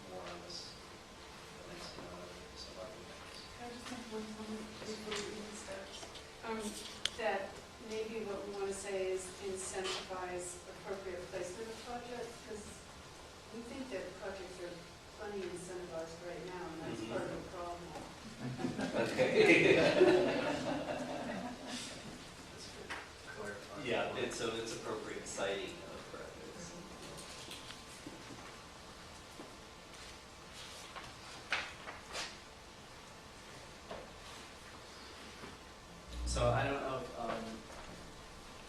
more on this than they see on some other things. Can I just have one comment before we even start? That maybe what we want to say is incentivize appropriate placement of projects, because we think that projects are plenty incentivized right now, and that's part of the problem. Okay. That's good. Clarify. Yeah, so it's appropriate citing of projects. So I don't know if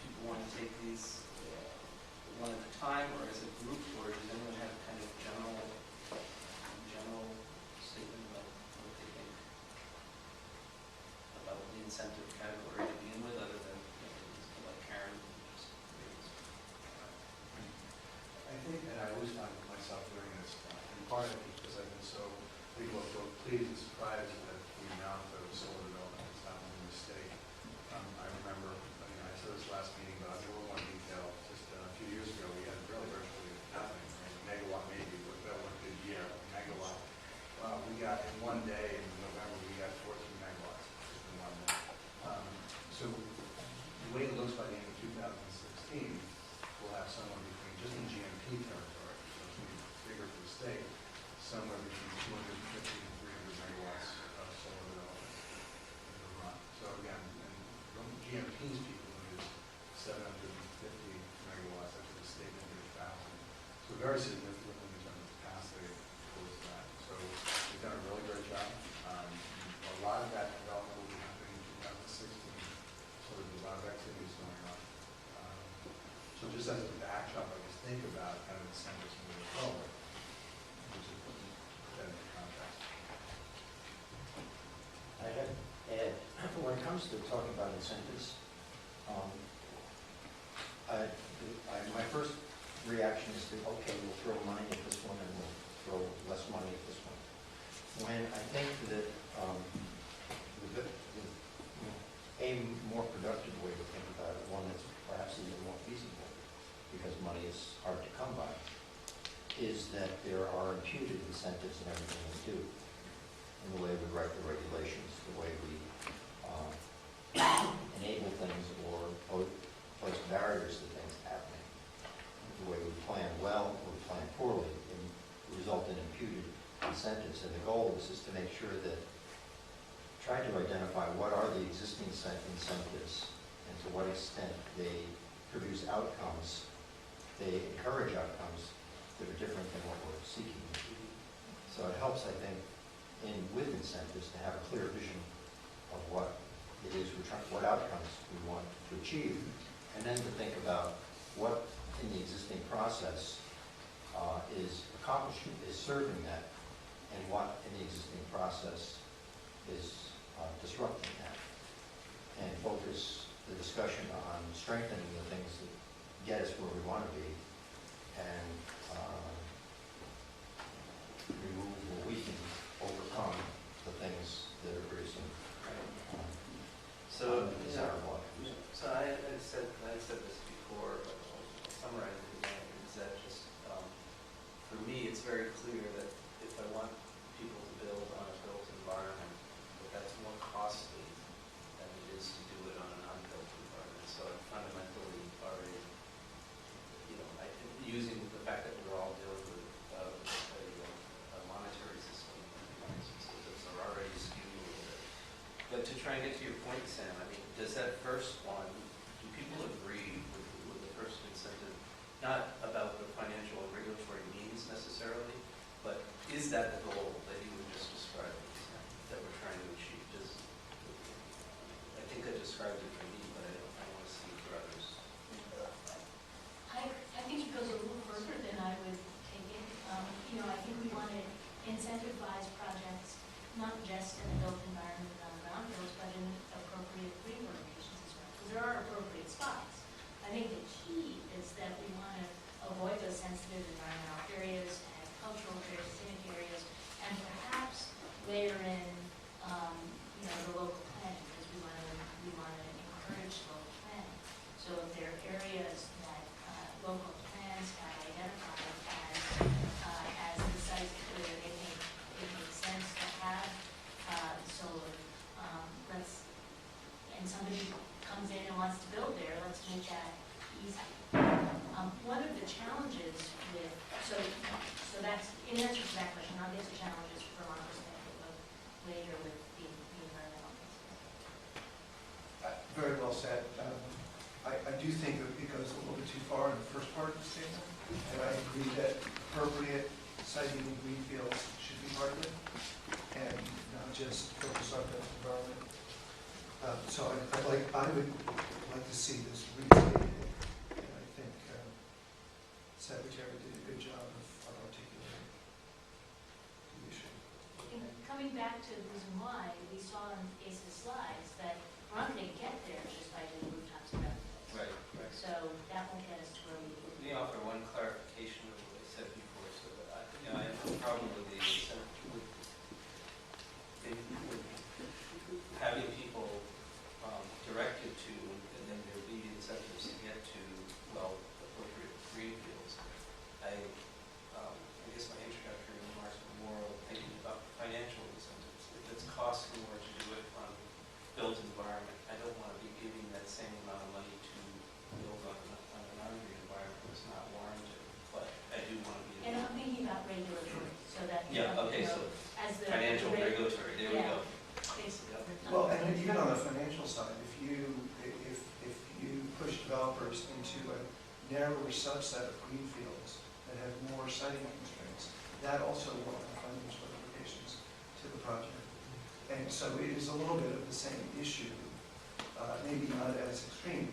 people want to take these one at a time or as a group, or does anyone have kind of general statement about what they think about the incentive category to begin with, other than like Karen just raised? I think, and I always find myself doing this, in part of it because I've been so, people are so pleased and surprised at the amount of solar development that's happening in the state. I remember, I said this last meeting, but I'll give a little more detail. Just a few years ago, we had really virtually nothing, megawatt maybe, but that was a good year, megawatt. We got, in one day in November, we got 14 megawatts just in one day. So the way it looks by the end of 2016, we'll have somewhere between, just in GMP territory, so it's going to be bigger for the state, somewhere between 250 and 300 megawatts of solar development in Vermont. So again, and GMP's people is 750 megawatts, up to the state under 1,000. So very significant in terms of capacity towards that. So we've done a really great job. A lot of that development will be happening in 2016. So there's a lot of activities going on. So just as a backdrop, I just think about kind of incentives moving forward, which is putting that into context. I had add, when it comes to talking about incentives, my first reaction is to, okay, we'll throw money at this one and we'll throw less money at this one. When I think that a more productive way to think about it, one that's perhaps perhaps even more feasible, because money is hard to come by, is that there are imputed incentives in everything we do, in the way we write the regulations, the way we enable things or place barriers to things happening, the way we plan well or we plan poorly, and result in imputed incentives. And the goal is to make sure that, try to identify what are the existing incentives and to what extent they produce outcomes, they encourage outcomes that are different than what we're seeking. So it helps, I think, with incentives to have a clear vision of what it is we're trying, what outcomes we want to achieve, and then to think about what in the existing process is accomplishing, is serving that, and what in the existing process is disrupting that, and focus the discussion on strengthening the things that get us where we want to be, and remove or weaken, overcome the things that are producing desirable outcomes. So I said this before, but I'll summarize it again, is that just, for me, it's very clear that if I want people to build on a built environment, that's more costly than it is to do it on an unbuilt environment. So I fundamentally are, I think using the fact that we're all dealing with a monetary system, systems are already skewed a little bit. But to try and get to your point, Sam, I mean, does that first one, do people agree with the first incentive? Not about the financial and regulatory means necessarily, but is that the goal that you would just describe that we're trying to achieve? I think I described it for me, but I want to see for others. I think it goes a little further than I would take it. I think we want to incentivize projects, not just in a built environment and on brownfields, but in appropriate green locations as well. Because there are appropriate spots. I think the key is that we want to avoid those sensitive environmental areas, agricultural areas, scenic areas, and perhaps layer in, the local planning, because we want to encourage local planning. So if there are areas that local plans have identified as the sites where they think it makes sense to have solar, and somebody comes in and wants to build there, let's make that easy. One of the challenges with, so that's, in answer to that question, I'll get to challenges from our perspective later with the environmental. Very well said. I do think that it goes a little bit too far in the first part of the statement, and I agree that appropriate siting in greenfields should be part of it, and not just focus on the environment. So I would like to see this restated, and I think Secretary did a good job of articulating the issue. And coming back to the reason why, we saw in Ace's slides that we're not going to get there just by doing rooftops and everything. Right. So that won't get us to where we need. Let me offer one clarification of what I said before, so that I have a problem with having people directed to, and then there be incentives to get to, appropriate greenfields. I guess my introductory remarks were more thinking about financial incentives. If it's costing more to do it on built environment, I don't want to be giving that same amount of money to build on an non-green environment that's not warranted. But I do want to be. And I'm thinking about regulatory, so that as the financial regulatory. There we go. Basically. Well, and even on the financial side, if you push developers into a narrower subset of greenfields that have more siting constraints, that also will have financial implications to the project. And so it is a little bit of the same issue, maybe not as extreme,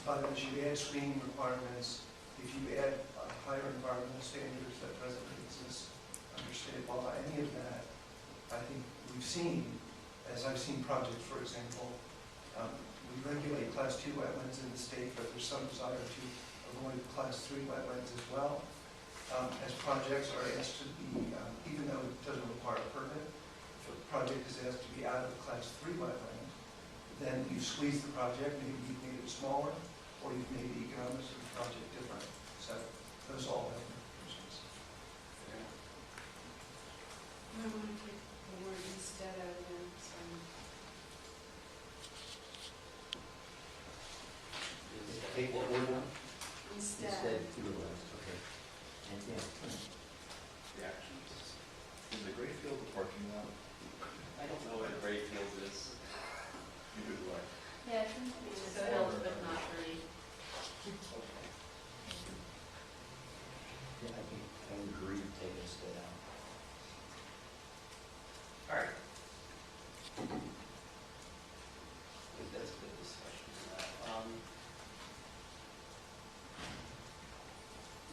but as you add screening requirements, if you add higher environmental standards that presently exist under state law, any of that, I think we've seen, as I've seen projects, for example, we regulate Class 2 wetlands in the state, but there's some desire to avoid Class 3 wetlands as well. As projects are asked to be, even though it doesn't require a permit, if a project is asked to be out of the Class 3 wetland, then you've squeezed the project, maybe you've made it smaller, or you've made the economics of the project different. So those all have implications. I want to take the word instead of them, so. Take what word now? Instead. Utilize, okay. And, yeah. Reactions. Is the gray field a parking lot? I don't know what a great field is. Neither do I. Yeah, it seems to be It's the built, but not really. Yeah, I think I would agree to take instead out. All right. I think that's a good discussion.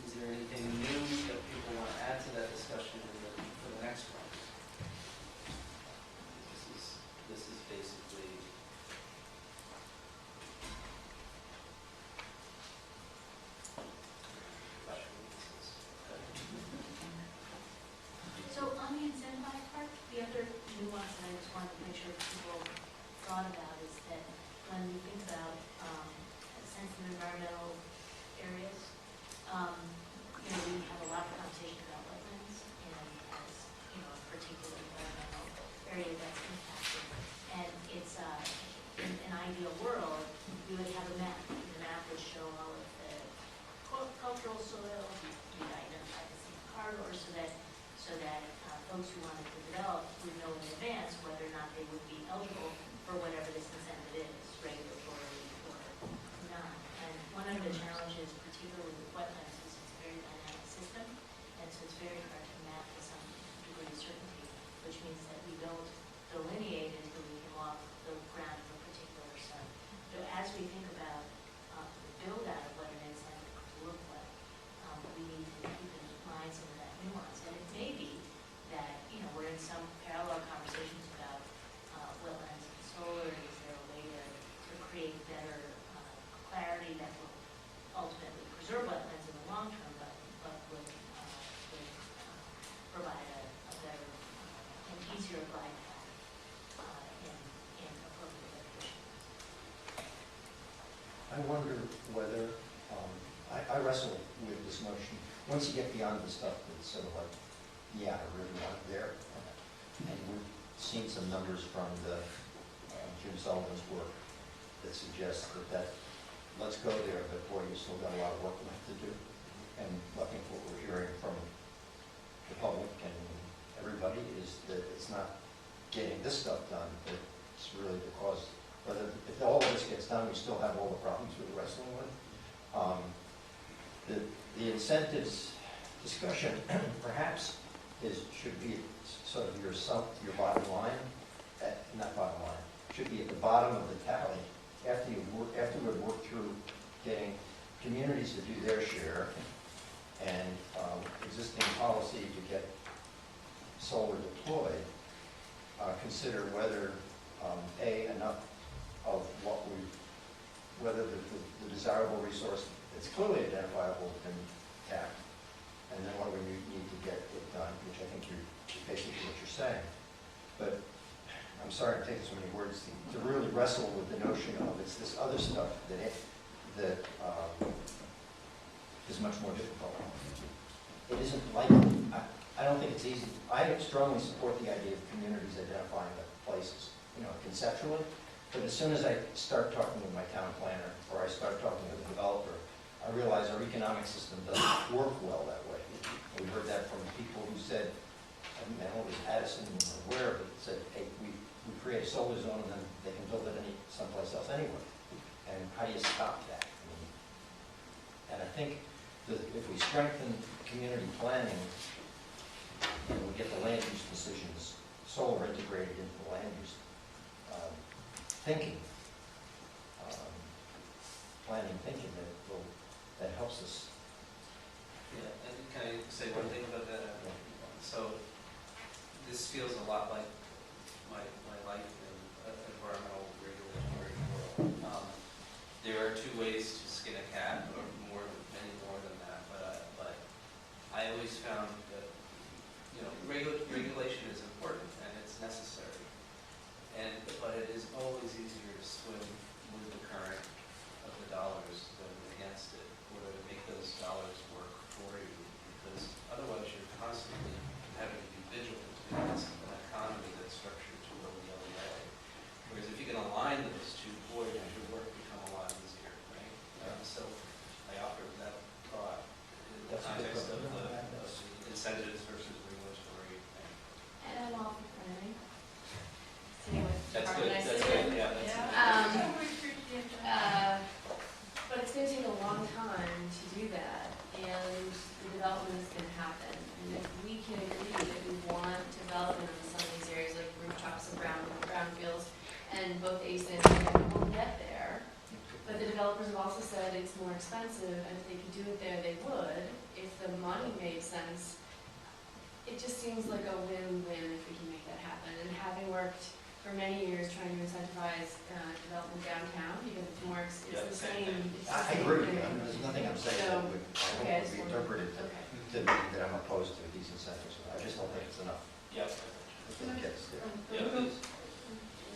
Is there anything new that people want to add to that discussion for the next one? This is basically So on the incentivized part, the other nuance that I just wanted to make sure people thought about is that when we think about sensitive environmental areas, we have a lot of conversation about wetlands and as, a particular environmental area that's impacted. And it's, in an ideal world, we would have a map. The map would show all of the cultural soil, we'd identify the same corridors so that folks who wanted to develop would know in advance whether or not they would be eligible for whatever this incentive is, regulatory or not. And one of the challenges, particularly with wetlands, is it's a very dynamic system, and so it's very hard to map with some degree of certainty, which means that we don't delineate until we can walk the ground of a particular site. So as we think about the build-out of what an incentive could look like, we need to keep in mind some of that nuance. And it may be that, we're in some parallel conversations about wetlands and solar. Is there a way to create better clarity that will ultimately preserve wetlands in the long term, but would provide a better and easier glide path in appropriate locations? I wonder whether, I wrestle with this notion, once you get beyond the stuff that's sort of like, yeah, I really want it there. And we've seen some numbers from the Jim Sullivan's work that suggests that let's go there, but boy, you still got a lot of work left to do. And I think what we're hearing from the public and everybody is that it's not getting this stuff done, but it's really because if all of this gets done, we still have all the problems we're wrestling with. The incentives discussion perhaps should be sort of your bottom line, not bottom line, should be at the bottom of the tally after we've worked through getting communities to do their share and existing policy to get solar deployed. Consider whether enough of whether the desirable resource that's clearly identifiable can tap, and then what we need to get it done, which I think is basically what you're saying. But I'm sorry to take so many words to really wrestle with the notion of it's this other stuff that is much more difficult. It isn't like, I don't think it's easy. I strongly support the idea of communities identifying the places, conceptually. But as soon as I start talking with my town planner, or I start talking with the developer, I realize our economic system doesn't work well that way. We heard that from people who said, I don't know, it was Addison or wherever, said, hey, we create a solar zone and then they can build it someplace else anyway. And how do you stop that? And I think that if we strengthen community planning and we get the land use decisions, solar integrated into the land use thinking, planning thinking, that helps us. Yeah, and can I say one thing about that? So this feels a lot like my life in an environmental regulatory world. There are two ways to skin a cat, or many more than that. But I always found that regulation is important and it's necessary. But it is always easier to combine those two, boy, does your work become a lot easier, right? So I offered that thought in the That's a good context of thought. the incentives versus regulatory thing. And I'm all for planning. See what That's department good, I that's sit good, in. yeah, that's. Um, We appreciate that. But it's gonna take a long time to do that, and the development is gonna happen. And if we can agree that we want development in some of these areas, like rooftops and brownfields, and both ACE and will get there, but the developers have also said it's more expensive, and if they could do it there, they would, if the money made sense. It just seems like a win-win if we can make that happen. And having worked for many years trying to incentivize development downtown, because it's more, it's Yeah, the same same. thing. it's the I same agree with you. thing. I mean, there's nothing I'm saying that would, I Okay, hope I would be just interpreted Okay. to mean that I'm opposed to these incentives. I just don't think it's enough. Yep. It doesn't get us there. Yeah, please.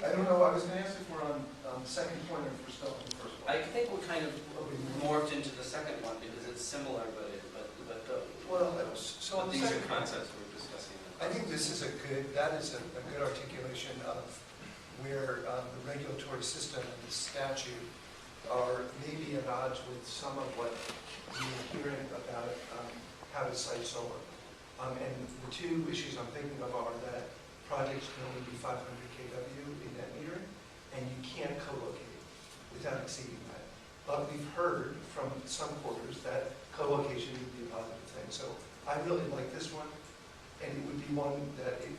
I don't know, I was gonna ask if we're on the second point or if we're still on the first one. I think we're kind of morphed into the second one because it's similar, but Well, so on the these are second point, concepts we're discussing. I think this is a good articulation of where the regulatory system and the statute are maybe at odds with some of what we're hearing about how to cite solar. And the two issues I'm thinking of are that projects can only be 500 kW in net metering, and you can't co-locate without exceeding that. But we've heard from some quarters that co-location would be a positive thing. So I really like this one, and it would be one that it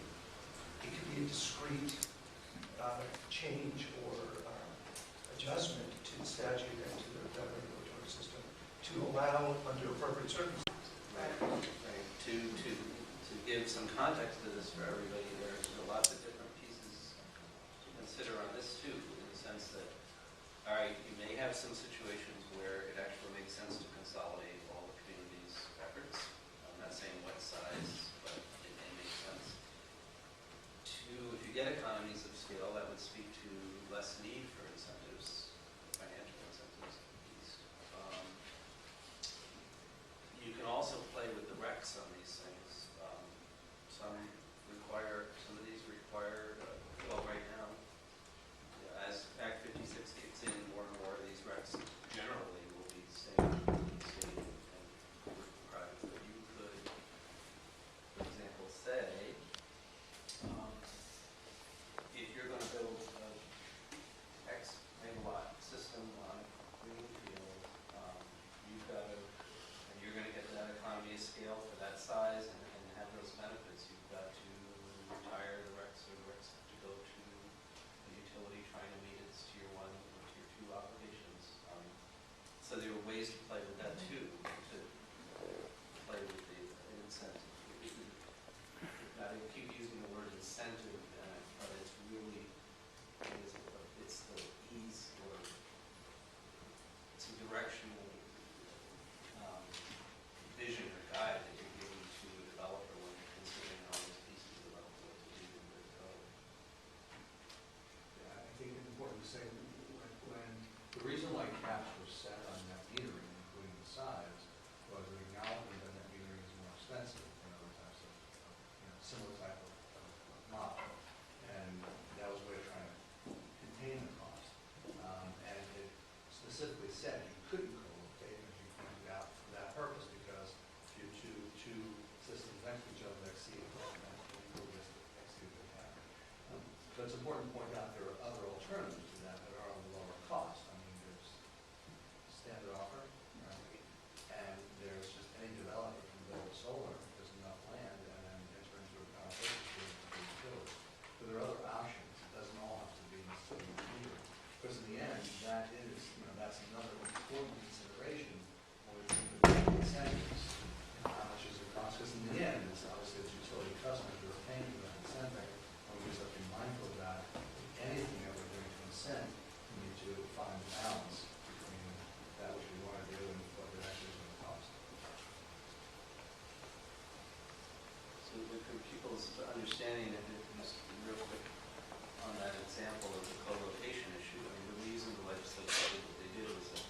could be a discrete change or adjustment to the statute and to the regulatory system to allow, under appropriate circumstances. Right. To give some context to this for everybody, there's lots of different pieces to consider on this too, in the sense that, all right, you may have some situations where it actually makes sense to consolidate all the community's efforts. I'm not saying what size, but it may make sense. Two, if you get economies of scale, that would speak to less need for incentives, financial incentives at least. You can also play with the recs on these things. Some of these require, well, right now, as Act 56 kicks in, more and more of these recs generally will be staying in the state and private. But you could, for example, say, if you're going to build a X megawatt system on a green field, you've got to, and you're going to get that economy of scale for that size and have those benefits, you've got to retire the recs, or the recs have to go to the utility trying to meet its tier 1 or tier 2 obligations. So there are ways to play with that too, to play with the incentive. I keep using the word incentive, but it's really, it's the ease or it's a directional vision or guide that you're giving to a developer when you're considering all those pieces about what to do and where to go. Yeah, I think it's important to say when the reason why caps were set on net metering, including the size, was an acknowledgement that net metering is more expensive than other types of similar type of model. And that was a way of trying to contain the cost. And it specifically said you couldn't co-locate, as you pointed out, for that purpose, because if you two systems next to each other exceed the exceed the cap. But it's important to point out there are other alternatives to that that are of lower cost. I mean, there's standard offer, right? And there's just any developer can build solar if there's enough land and then enter into a power purchase agreement with the utility. But there are other options. It doesn't all have to be necessarily metering. Because in the end, that is, that's another important consideration when we think about incentives. How much is it cost? Because in the end, it's obviously it's utility customers who are paying for that incentive. And we just have to be mindful of that. Anything that we're doing to incent, we need to find a balance between that which we want to do and what it actually is going to cost. So for people's understanding, and just real quick on that example of the co-location issue, I mean, the reason the legislature did what they did was that,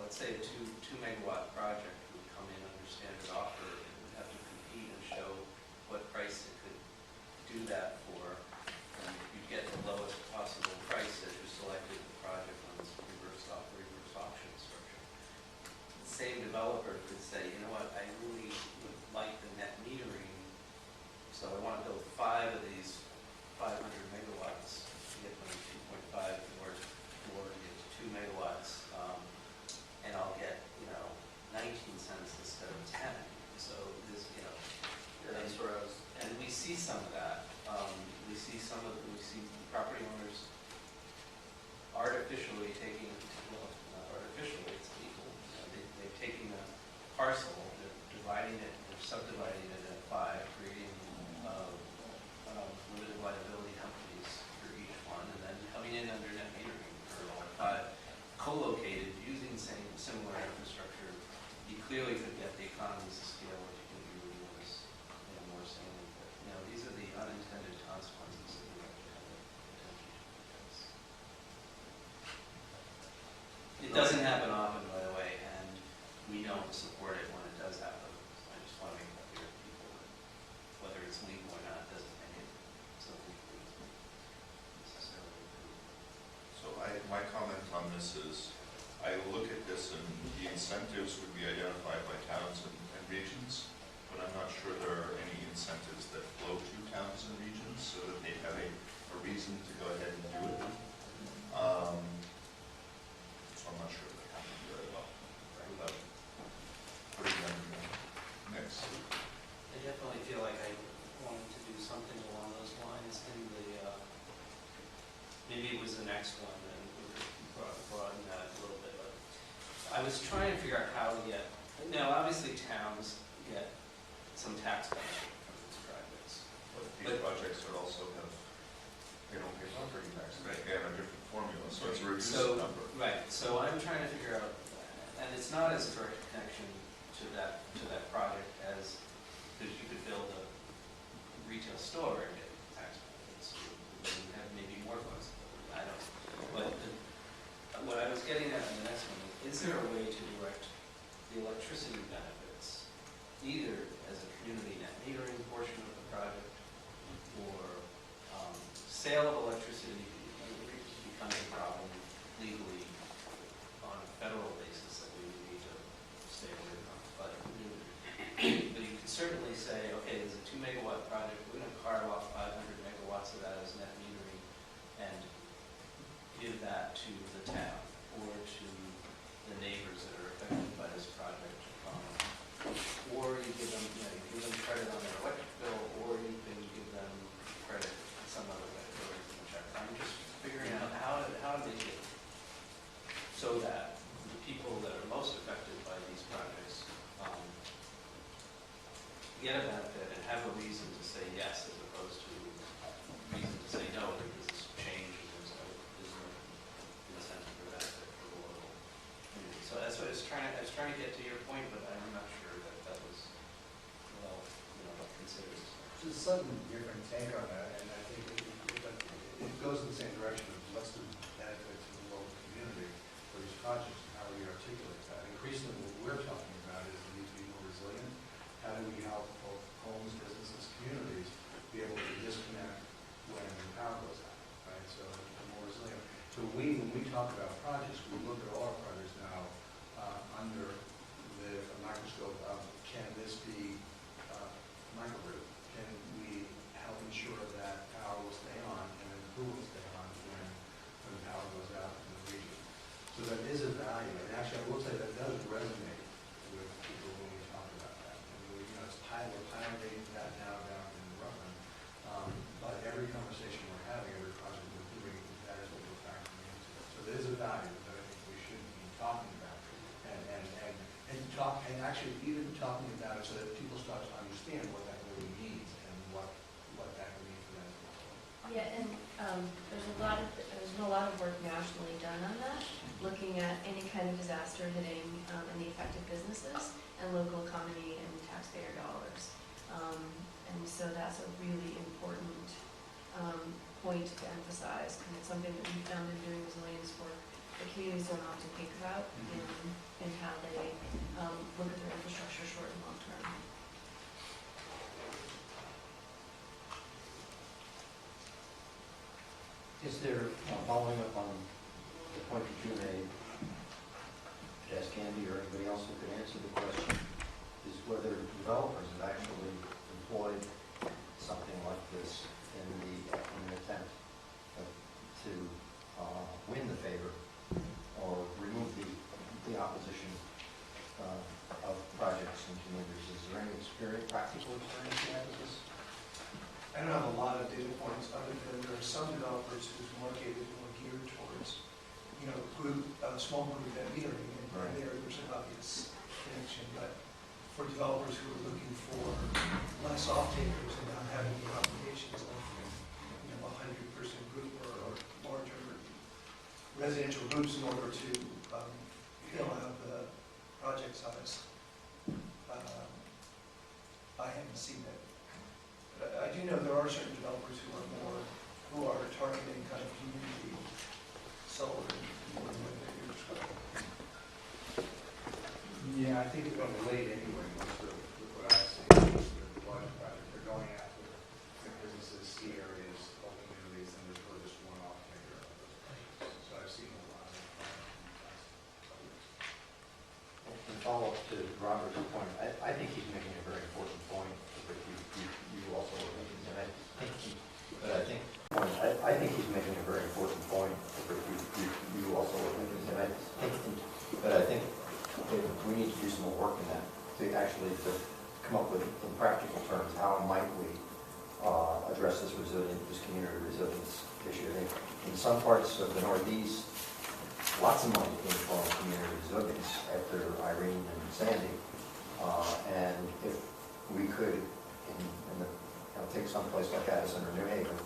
let's say a two megawatt project would come in under standard offer, it would have to compete and show what price it could do that for, and you'd get the lowest possible in under net metering hurdle, but co-located using similar infrastructure, you clearly could get the economies of scale which you can do was more salient. But, these are the unintended consequences that we have to have attention to. It doesn't happen often, by the way, and we don't support it when it does happen. So I just want to make that clear to people that whether it's legal or not doesn't make it so legally necessarily approved. So my comment on this is, I look at this and the incentives would be identified by towns and regions, but I'm not sure there are any incentives that flow to towns and regions so that they have a reason to go ahead and do it. So I'm not sure that happens very well without putting them in the mix. I definitely feel like I wanted to do something along those lines in the, maybe it was the next one, and we could broaden that a little bit, but I was trying to figure out how to get, now obviously towns get some tax benefit from these projects. But these projects are also they don't pay property tax, they have a different formula, so it's a reduced number. Right, so I'm trying to figure out, and it's not as direct a connection to that project as, because you could build a retail store and get tax benefits, and have maybe more flexibility, I don't know. But what I was getting at in the next one is there a way to direct the electricity benefits, either as a community net metering portion of the project, or sale of electricity becomes a problem legally on a federal basis that we would need to stay away from. But you can certainly say, okay, there's a 2 megawatt project, we're going to carve off 500 megawatts of that as net metering and give that to the town or to the neighbors that are affected by this project. Or you give them, you give them credit on their electric bill, or you can give them credit in some other way. I'm just figuring out how to make it so that the people that are most affected by these projects get a benefit and have a reason to say yes as opposed to a reason to say no because it's changed and there's no incentive or benefit for the local community. So that's what I was trying to get to your point, but I'm not sure that was well considered. It's a sudden different take on that, and I think it goes in the same direction of what's the benefit to the local community for these projects and how we articulate that. Increasingly, what we're talking about is the need to be more resilient. How do we help both homes, businesses, communities be able to disconnect when the power goes out, right? So they're more resilient. So when we talk about projects, we look at all our projects now under the microscope of can this be microgrid? Can we help ensure that power will stay on and then who will stay on when the power goes out in the region? So that is a value, and actually I will say that does resonate with people when we talk about that. And we, it's we're piloting that now down in Rutland, but every conversation we're having, every project we're doing, that is what we're factoring into. So there is a value that I think we should be talking about, and actually even talking about it so that people start to understand what that really means and what that can mean for them. Yeah, and there's been a lot of work nationally done on that, looking at any kind of disaster hitting and the affected businesses and local economy and taxpayer dollars. And so that's a really important point to emphasize, and it's something that we found in doing resilience work that communities don't often think about in how they look at their infrastructure short and long term. Is there, following up on the point that you made, to ask Andy or anybody else who could answer the question, is whether developers have actually employed something like this in an attempt to win the favor or remove the opposition of projects and communities. Is there any practical experience you have with this? I don't have a lot of data points other than there are some developers whose market is more geared towards, a small group net metering, and Right. there's an obvious connection. But for developers who are looking for less off-takers and not having the obligations of 100-person group or larger residential groups in order to fill out the project size. I haven't seen it. But I do know there are certain developers who are targeting kind of community solar in the way that you're describing. Yeah, I think it's going late anyway, most of what I've seen, the large project, they're going after the businesses, ski areas, local communities, and there's really just one off taker of those projects. So I've seen a lot of To follow up to Robert's point, I think he's making a very important point, but you also are making, and I think he's making a very important point, but you also are making, but I think we need to do some more work in that, to actually to come up with, in practical terms, how might we address this community resilience issue. I think in some parts of the Northeast, lots of money came from community resilience after Irene and Sandy. And if we could, take some place like Addison or New Haven,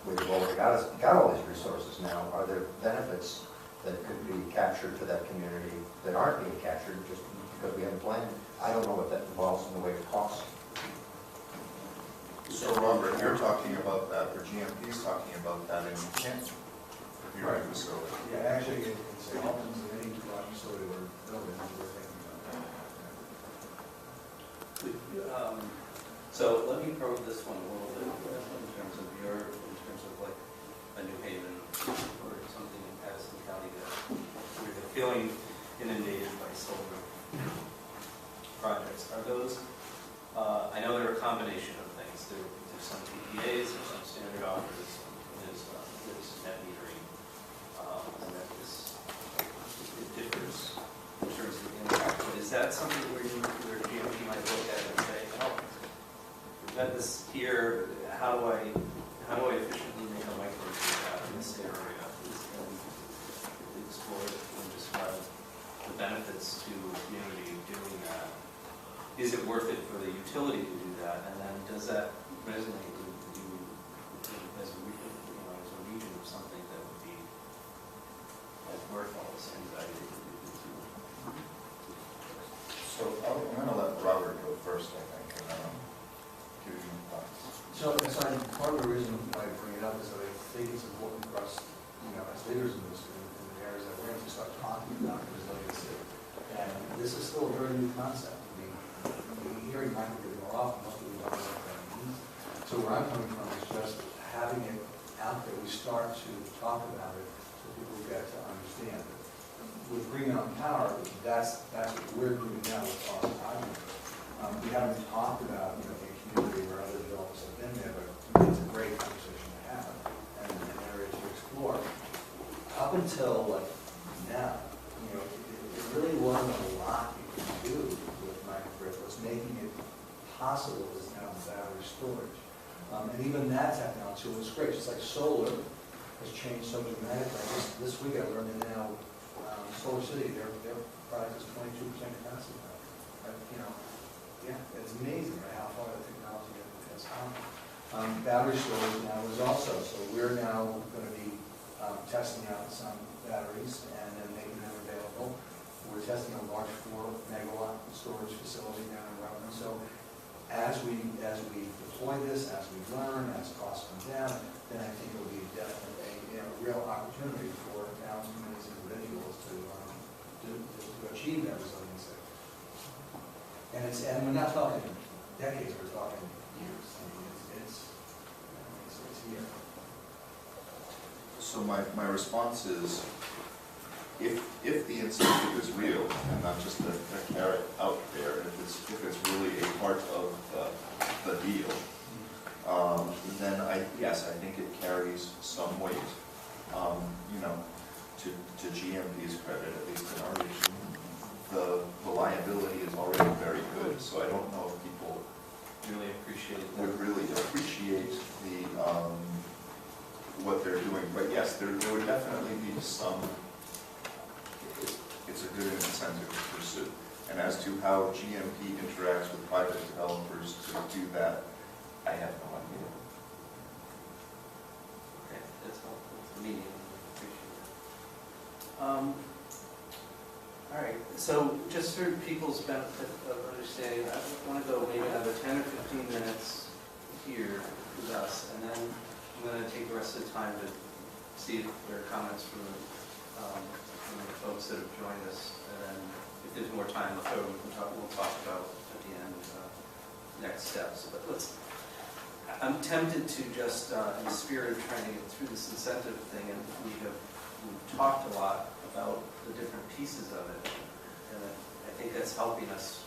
we've already got all these resources now. Are there benefits that could be captured to that community that aren't being captured just because we haven't planned? I don't know what that involves in the way of cost. So Robert, you're talking about that, or GMP is talking about that in Kent, if you're right, facility. Yeah, actually, it's Albans and any project facility we're building, we're thinking about that. So let me probe this one a little bit in terms of like a New Haven or something in Addison County that we're feeling inundated by solar projects. Are those, I know they're a combination of things. There's some PPAs, there's some standard offers, there's net metering, and that it differs in terms of the impact. But is that something where GMP might look at and say, oh, we've got this here, how do I efficiently make a microgrid out in this area? And explore it and describe the benefits to the community doing that. Is it worth it for the utility to do that? And then does that resonate with you as a region of something that would be worth all this anxiety? So I'm going to let Robert go first, I think, and then I'll give you thoughts. So part of the reason why I bring it up is that I think it's important for us, as leaders in the areas that we're in, to start talking about resiliency. And this is still a very new concept. I mean, hearing microgrid more often, most people don't know what that means. So where I'm coming from is just having it out there. We start to talk about it so people get to understand it. With Green Mountain Power, that's what we're doing now with our project. We haven't talked about the community where other developers have been there, but it's a great conversation to have and an area to explore. Up until now, it really wasn't a lot you could do with microgrid. What's making it possible is now battery storage. And even that technology was great. Just like solar has changed so dramatically. This week I learned that now Solar City, their product is 22% capacity. Yeah, it's amazing how far the technology has come. Battery storage now is also, so we're now going to be testing out some batteries and then making them available. We're testing a large 4-megawatt storage facility down in Vermont. So as we deploy this, as we learn, as costs come down, then I think it will be definitely a real opportunity for towns, communities, and individuals to achieve that resiliency. And we're not talking decades, we're talking years. I mean, it's here. So my response is, if the incentive is real and not just a carrot out there, if it's really a part of the deal, then I think it carries some weight. To GMP's credit, at least in our region, the liability is already very good. So I don't know if people would really appreciate the what they're doing. But yes, there would definitely be some. It's a good incentive to pursue. And as to how GMP interacts with private developers to do that, I have no idea. Okay, that's helpful. It's meaning. All right, so just for people's benefit of understanding, I want to go maybe another 10 or 15 minutes here with us, and then I'm going to take the rest of the time to see if there are comments from the folks that have joined us, and then if there's more time left over, we'll talk about at the end next steps. But I'm tempted to just, in the spirit of trying to get through this incentive thing, and we've talked a lot about the different pieces of it, and I think that's helping us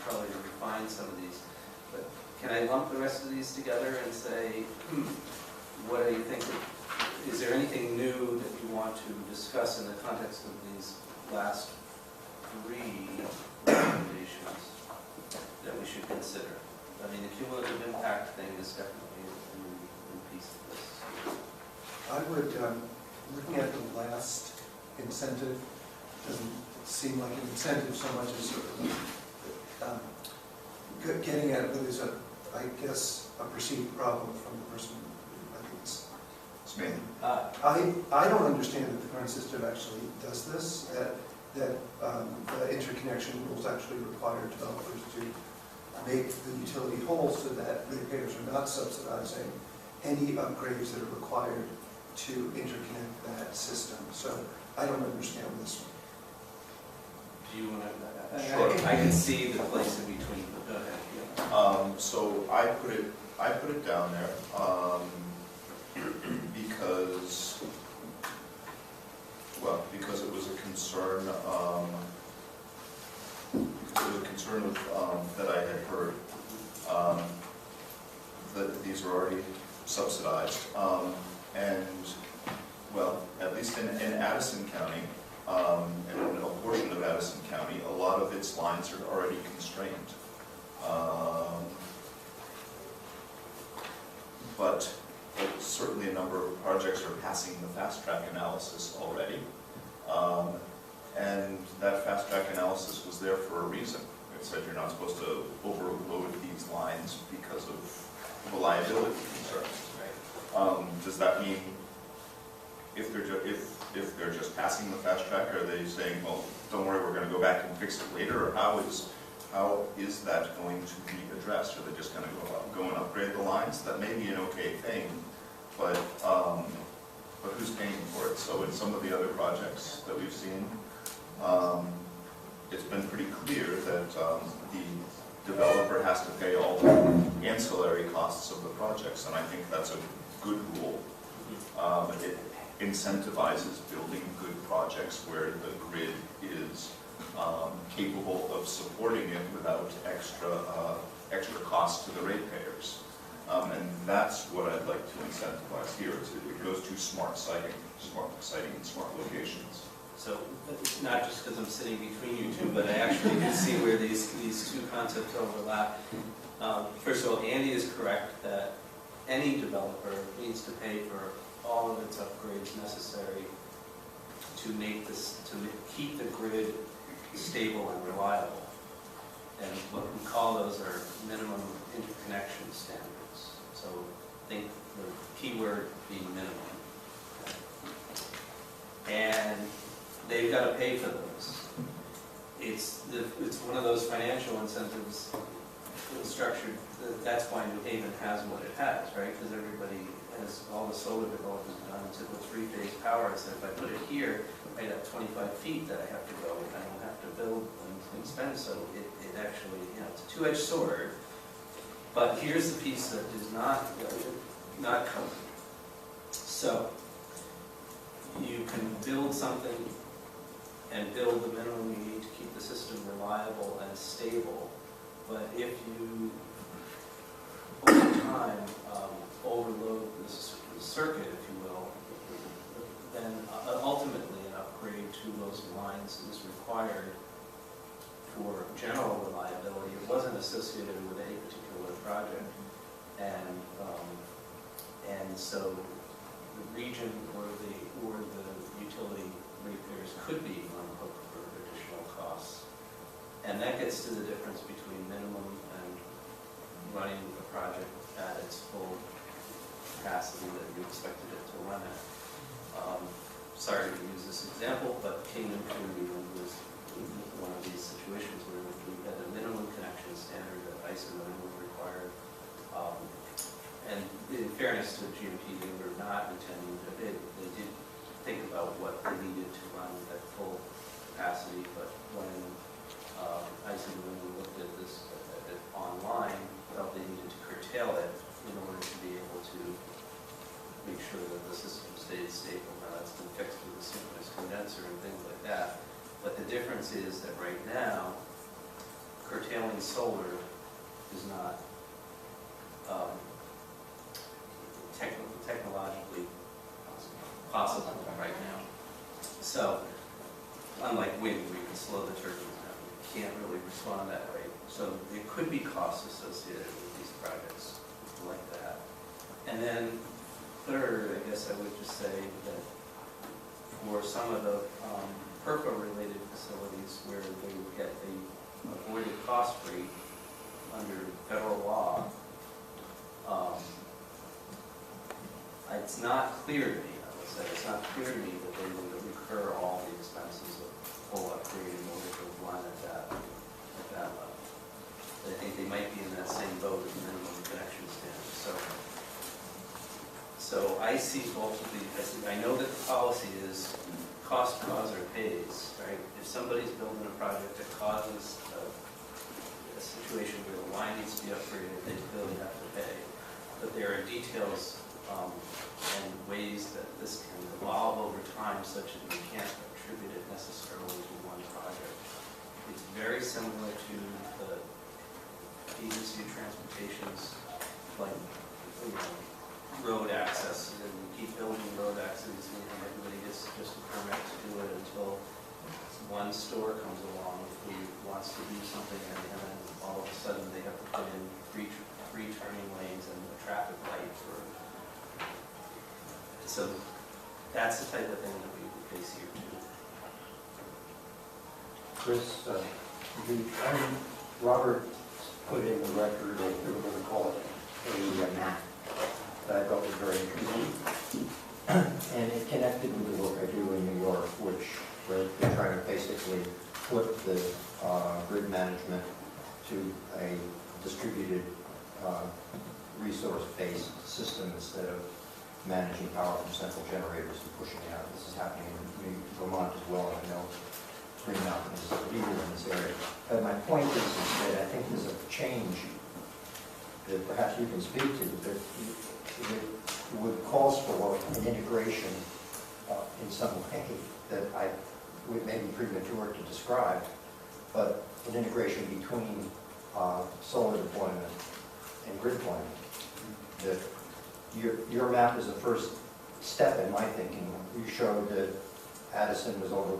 probably to refine some of these. But can I lump the rest of these together and say, what do you think? Is there anything new that you want to discuss in the context of these last 3 recommendations that we should consider? I mean, the cumulative impact thing is definitely a new piece of this. I would, looking at the last incentive, doesn't seem like an incentive so much as sort of getting at what is I guess, a perceived problem from the person who, I think it's me. I don't understand that the current system actually does this, that the interconnection rules actually require developers to make the utility whole so that ratepayers are not subsidizing any upgrades that are required to interconnect that system. So I don't understand this one. Do you want to? Sure. I can see the place in between, but go ahead. Yeah. So I put it down there because it was a concern. That I had heard that these are already subsidized, and well, at least in Addison County, and in a portion of Addison County, a lot of its lines are already constrained. But certainly a number of projects are passing the fast track analysis already. And that fast track analysis was there for a reason. It said you're not supposed to overload these lines because of reliability concerns. Does that mean if they're just passing the fast track, are they saying, well, don't worry, we're going to go back and fix it later? Or how is that going to be addressed? Are they just going to go and upgrade the lines? That may be an okay thing, but who's paying for it? So in some of the other projects that we've seen, it's been pretty clear that the developer has to pay all the ancillary costs of the projects, and I think that's a good rule. It incentivizes building good projects where the grid is capable of supporting it without extra cost to the ratepayers. And that's what I'd like to incentivize here. It goes to smart siting and smart locations. So it's not just because I'm sitting between you two, but I actually can see where these two concepts overlap. First of all, Andy is correct that any developer needs to pay for all of its upgrades necessary to keep the grid stable and reliable. And what we call those are minimum interconnection standards. So think the key word being minimum. And they've got to pay for those. It's one of those financial incentives structured. That's why New Haven has what it has, right? Because everybody has all the solar development done to the 3-phase power. So if I put it here, I got 25 feet that I have to go, and I don't have to build and spend. So it actually, it's a two-edged sword. But here's the piece that is not covered. So you can build something and build the minimum you need to keep the system reliable and stable. But if you, over time, overload the circuit, if you will, then ultimately an upgrade to those lines is required for general reliability. It wasn't associated with a particular project. And so the region or the utility ratepayers could be on the hook for additional costs. And that gets to the difference between minimum and running the project at its full capacity that you expected it to run at. sorry to use this example, but Kingdom Community was one of these situations where we had a minimum connection standard that ICE and minimum required. And in fairness to GMP, they were not intending to, they did think about what they needed to run at full capacity, but when ICE and minimum looked at this online, felt they needed to curtail it in order to be able to make sure that the system stayed stable. Now that's been fixed with a synchronous condenser and things like that. But the difference is that right now, curtailing solar is not technologically possible right now. So, unlike wind, where you can slow the turbines down, you can't really respond that way. So there could be costs associated with these projects like that. And then third, I guess I would just say that for some of the PERPA-related facilities where they would get the avoided cost rate under federal law, it's not clear to me, I would say, it's not clear to me that they would incur all the expenses of full upgrade in order to run at that level. But I think they might be in that same boat as minimum connection standards. So I see both of these. I know that the policy is cost causer pays, right? If somebody's building a project that causes a situation where the line needs to be upgraded, they clearly have to pay. But there are details and ways that this can evolve over time such that we can't attribute it necessarily to one project. It's very similar to the agency of transportation's, like, road access. And we keep building road access, and everybody gets just a permit to do it until one store comes along who wants to do something, and then all of a sudden they have to put in three turning lanes and a traffic light for. So that's the type of thing that we would face here too. Chris, Robert put in the record, or we were going to call it a map that I thought was very interesting. And it connected with the work I do in New York, which we're trying to basically flip the grid management to a distributed resource-based system instead of managing power from central generators and pushing it out. This is happening in Vermont as well, and I know Green Mountain is a leader in this area. But my point is that I think there's a change that perhaps you can speak to, that would calls for an integration in some way that may be premature to describe, but an integration between solar deployment and grid deployment. That your map is the first step in my thinking. You showed that Addison was over,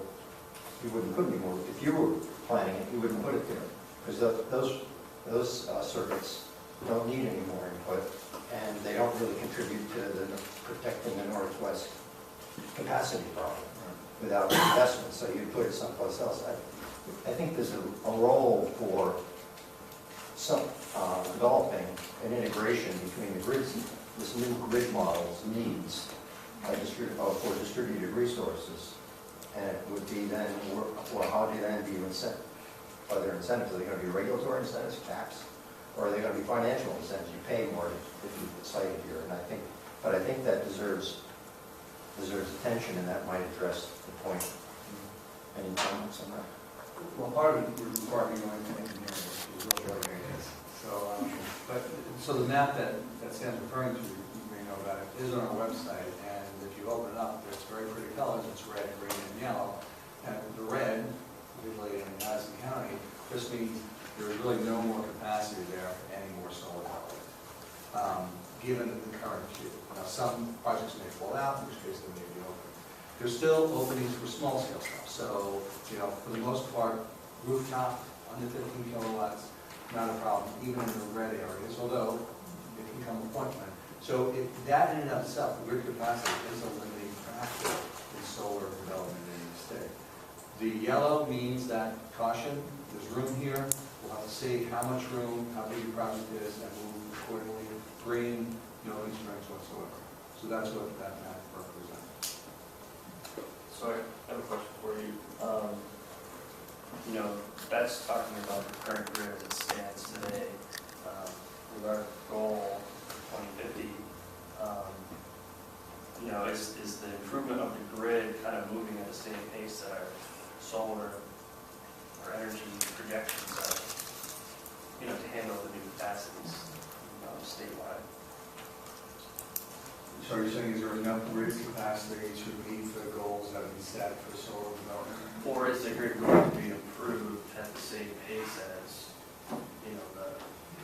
you wouldn't put any more, if you were planning it, you wouldn't put it there. Because those circuits don't need any more input, and they don't really contribute to protecting the Northwest capacity problem without investment, so you put it someplace else. I think there's a role for some developing an integration between the grids, this new grid model's needs for distributed resources, and it would be then, or how do then be are there incentives? Are they going to be regulatory incentives, caps, or are they going to be financial incentives? You pay more if you cite it here, and I think that deserves attention, and that might address the point. Any comments on that? Well, part of it required me going into engineering, which is really what it is. So the map that Sam's referring to, you may know about it, is on our website, and if you open it up, there's very pretty colors. It's red, green, and yellow. And the red, particularly in Madison County, just means there is really no more capacity there for any more solar power, given the current queue. Now, some projects may fall out, in which case they may be open. There's still openings for small scale stuff. So, for the most part, rooftop under 15 kilowatts, not a problem, even in the red areas, although it can come a point when. So that in and of itself, the grid capacity is a limiting factor in solar development in the state. The yellow means that caution, there's room here, we'll have to see how much room, how big your project is, and move accordingly. Green, no constraints whatsoever. So that's what that map represents. So I have a question for you. You know, that's talking about the current grid as it stands today. With our goal for 2050, you know, is the improvement of the grid kind of moving at the same pace that our solar or energy projections are, you know, to handle the new capacities statewide? So you're saying, is there enough grid capacity to meet the goals that we set for solar development? Or is the grid going to be improved at the same pace as, you know, the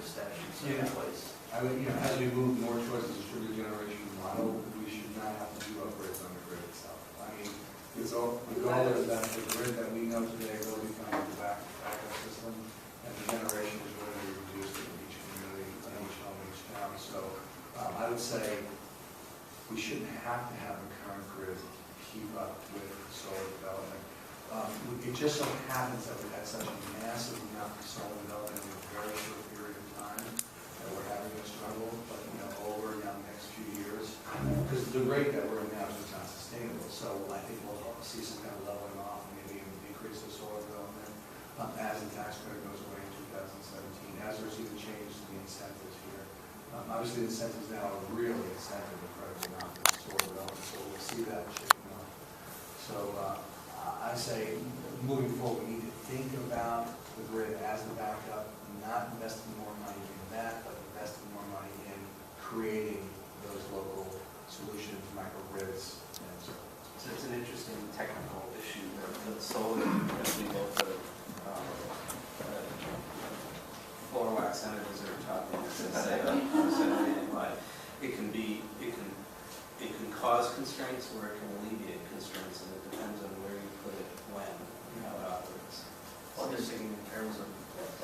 statutes in place? I would, as we move more towards the distributed generation model, we should not have to do upgrades on the grid itself. I mean, the goal is that the grid that we know today will become the backup system, and the generation is going to be reduced in each community, in each home, in each town. So I would say we shouldn't have to have a current grid to keep up with solar development. It just so happens that we've had such a massive amount of solar development in a very short period of time that we're having a struggle, but over now the next few years, because the rate that we're in now is just not sustainable. So I think we'll see some kind of leveling off, maybe even decrease the solar development as the tax credit goes away in 2017, as there's even changes in the incentives here. Obviously, the incentives now are really incentive incredible amount of solar development, so we'll see that shaking up. So I say, moving forward, we need to think about the grid as the backup, not investing more money in that, but investing more money in creating those local solutions, microgrids, and so on. So it's an interesting technical issue, the solar, as we both floor wax senators that are talking, it can cause constraints or it can alleviate constraints, and it depends on where you put it, when, and how it operates. Well, I'm just thinking in terms of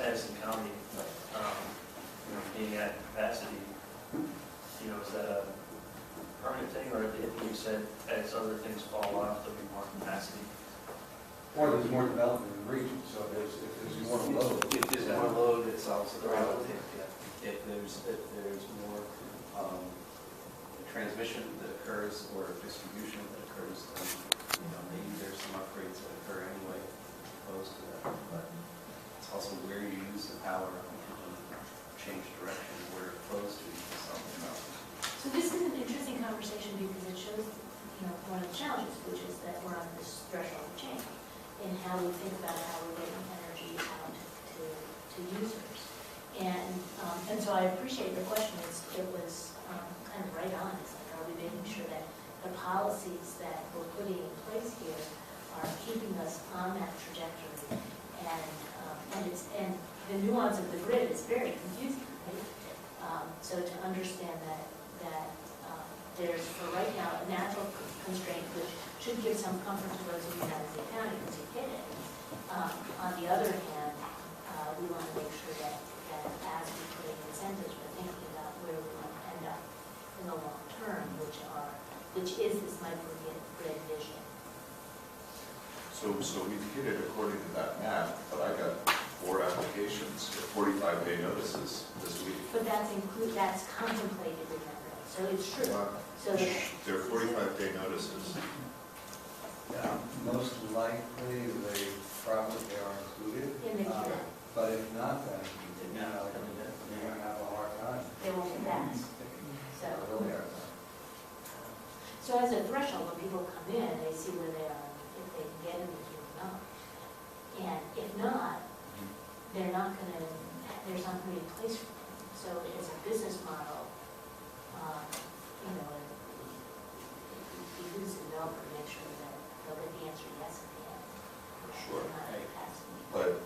Addison County, you know, being at capacity, you know, is that a permanent thing, or if you said as other things fall off, there'll be more capacity? Or there's more development in the region, so if there's more load. If there's more load, it's also relative. If there's more transmission that occurs or distribution that occurs, then maybe there's some upgrades that occur anyway opposed to that. But it's also where you use the power and change direction where it flows to something else. So this is an interesting conversation because it shows, one of the challenges, which is that we're on this threshold of change in how we think about how we're getting energy out to users. And so I appreciate your question. It was kind of right on. It's like, are we making sure that the policies that we're putting in place here are keeping us on that trajectory? And the nuance of the grid is very confusing, right? So to understand that there's, for right now, a natural constraint which should give some comfort to those of you in Addison County because you hit it. On the other hand, we want to make sure that as we put in incentives, we're thinking about where we want to end up in the long term, which is this microgrid vision. So we've hit it according to that map, but I got 4 applications, 45-day notices this week. But that's contemplated in that rate, so it's true. So They're 45-day notices. Yeah, most likely they probably are included. in the grid, But if not, then you're going to have a hard time. they won't pass. So, Really hard time. so as a threshold, when people come in, they see where they are, if they can get in the queue or not. And if not, they're not going to, there's not going to be a place for them. So as a business model, it behooves the developer to make sure that they'll get the answer yes at the end. Sure. Not at capacity. But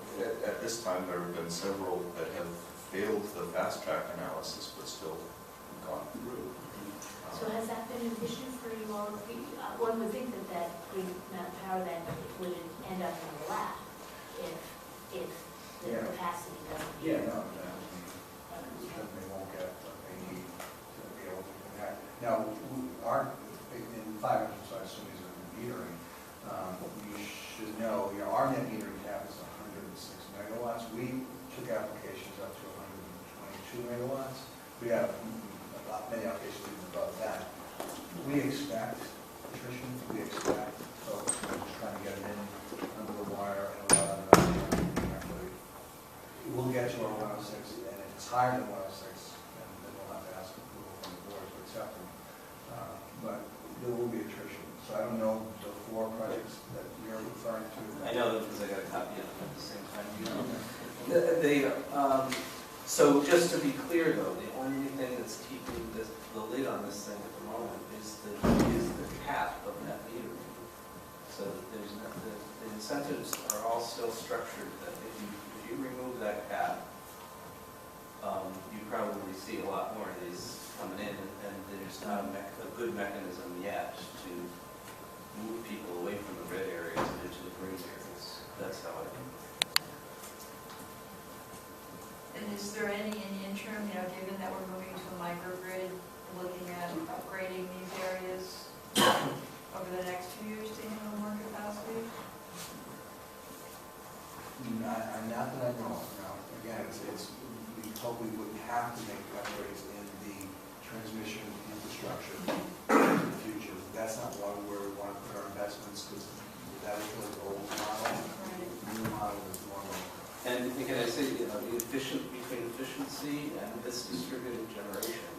at this time, there have been several that have failed the fast track analysis, but still gone through. So has that been an issue for you all? One would think that Green Mountain Power then would end up in the lab if the capacity doesn't. Yeah, no, they won't get what they need to be able to connect. Now, in 500, so I assume these are metering, you should know, our net metering cap is 106 megawatts. We took applications up to 122 megawatts. We have many applications even above that. We expect attrition, we expect folks higher than 106, then we'll have to ask approval from the board to accept them. But there will be attrition. So I don't know the 4 projects that you're referring to. I know them because I got a copy of them at the same time. You know. So just to be clear though, the only thing that's keeping the lid on this thing at the moment is the cap of net metering. So there's not, the incentives are all still structured that if you remove that cap, you probably see a lot more of these coming in, and there's not a good mechanism yet to move people away from the red areas and into the green areas. That's how I think. And is there any in the interim, given that we're moving to a microgrid, looking at upgrading these areas over the next few years to handle more capacity? Not that I know of, no. Again, we hope we wouldn't have to make upgrades in the transmission infrastructure in the future. That's not one where we want to put our investments, because that is really the old model. The new model is more of a. And can I say, the between efficiency and this distributed generation,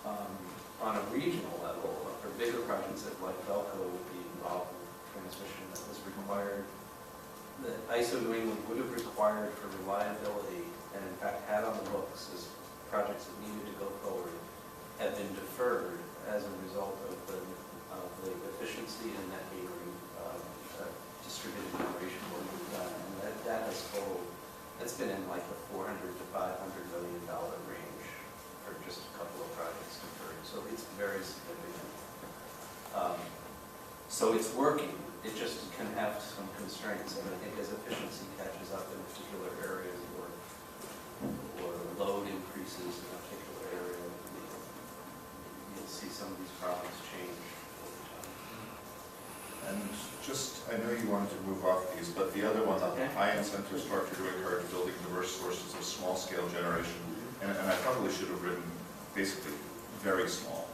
on a regional level, for bigger projects like Velco would be involved in transmission that was required, that ISO New England would have required for reliability, and in fact had on the books as projects that needed to go forward, have been deferred as a result of the efficiency and net metering distributed generation work we've done. And that has totaled, that's been in like the $400 to $500 million range for just a couple of projects deferred. So it's very significant. So it's working. It just can have some constraints, and I think as efficiency catches up in particular areas or load increases in a particular area, you'll see some of these problems change over time. And just, I know you wanted to move off these, but the other one, the high incentive structure to encourage building diverse sources of small-scale generation, and I probably should have written basically very small.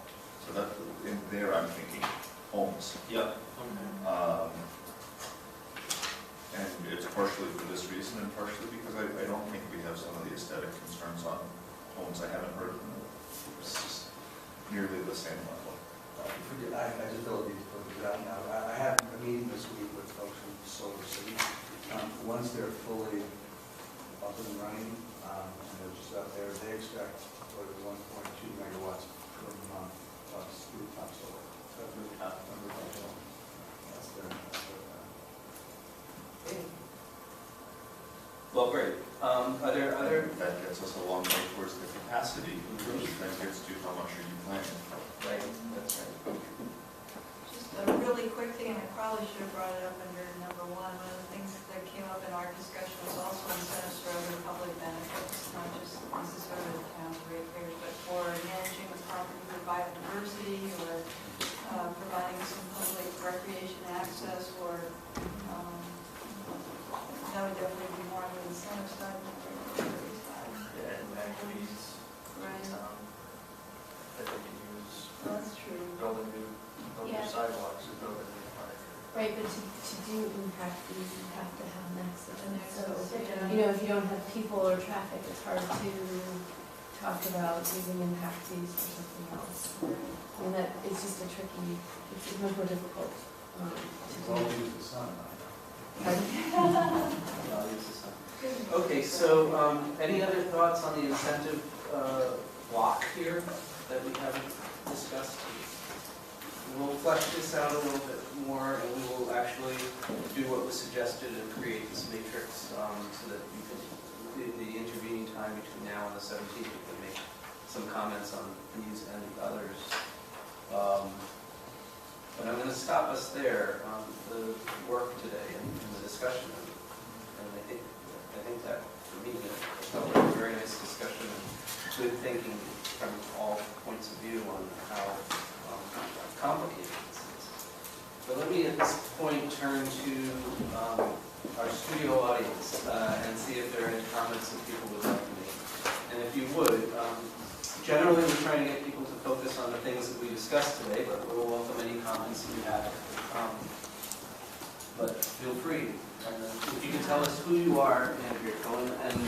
So that, in there I'm thinking homes. Yep. And it's partially for this reason and partially because I don't think we have some of the aesthetic concerns on homes. I haven't heard of them. It's just nearly the same level. I just don't need to put it out now. I had a meeting this week with folks from Solar City. Once they're fully up and running, and they're just out there, they expect 1.2 megawatts per month plus rooftop solar. Rooftop solar. That's their Well, great. Are there other? That gets us a long way towards the capacity, which then gets to how much are you planning. Right, that's right. Just a really quick thing, and I probably should have brought it up under number 1. One of the things that came up in our discussion was also incentives for other public benefits, not just necessarily the town's ratepayers, but for managing the property for biodiversity or providing some public recreation access, or that would definitely be more on the incentive side than the regulatory side. Yeah, and activities Right. that they can use, That's true. building new Yeah. sidewalks and building new park. Right, but to do impact fees, you have to have an accident. So, Yeah. if you don't have people or traffic, it's hard to talk about using impact fees for something else. And that, it's just a tricky, it's much more difficult to Well, do. use the sun. Okay, so any other thoughts on the incentive block here that we haven't discussed? We'll flesh this out a little bit more, and we will actually do what was suggested and create this matrix so that you can, in the intervening time between now and the 17th, you can make some comments on these and others. But I'm going to stop us there on the work today and the discussion. And I think that, for me, it felt like a very nice discussion and good thinking from all points of view on how complicated this is. But let me, at this point, turn to our studio audience and see if there are any comments that people would like to make. And if you would, generally we're trying to get people to focus on the things that we discussed today, but we'll welcome any comments that you have. But feel free. If you can tell us who you are, Andrea Cohen, and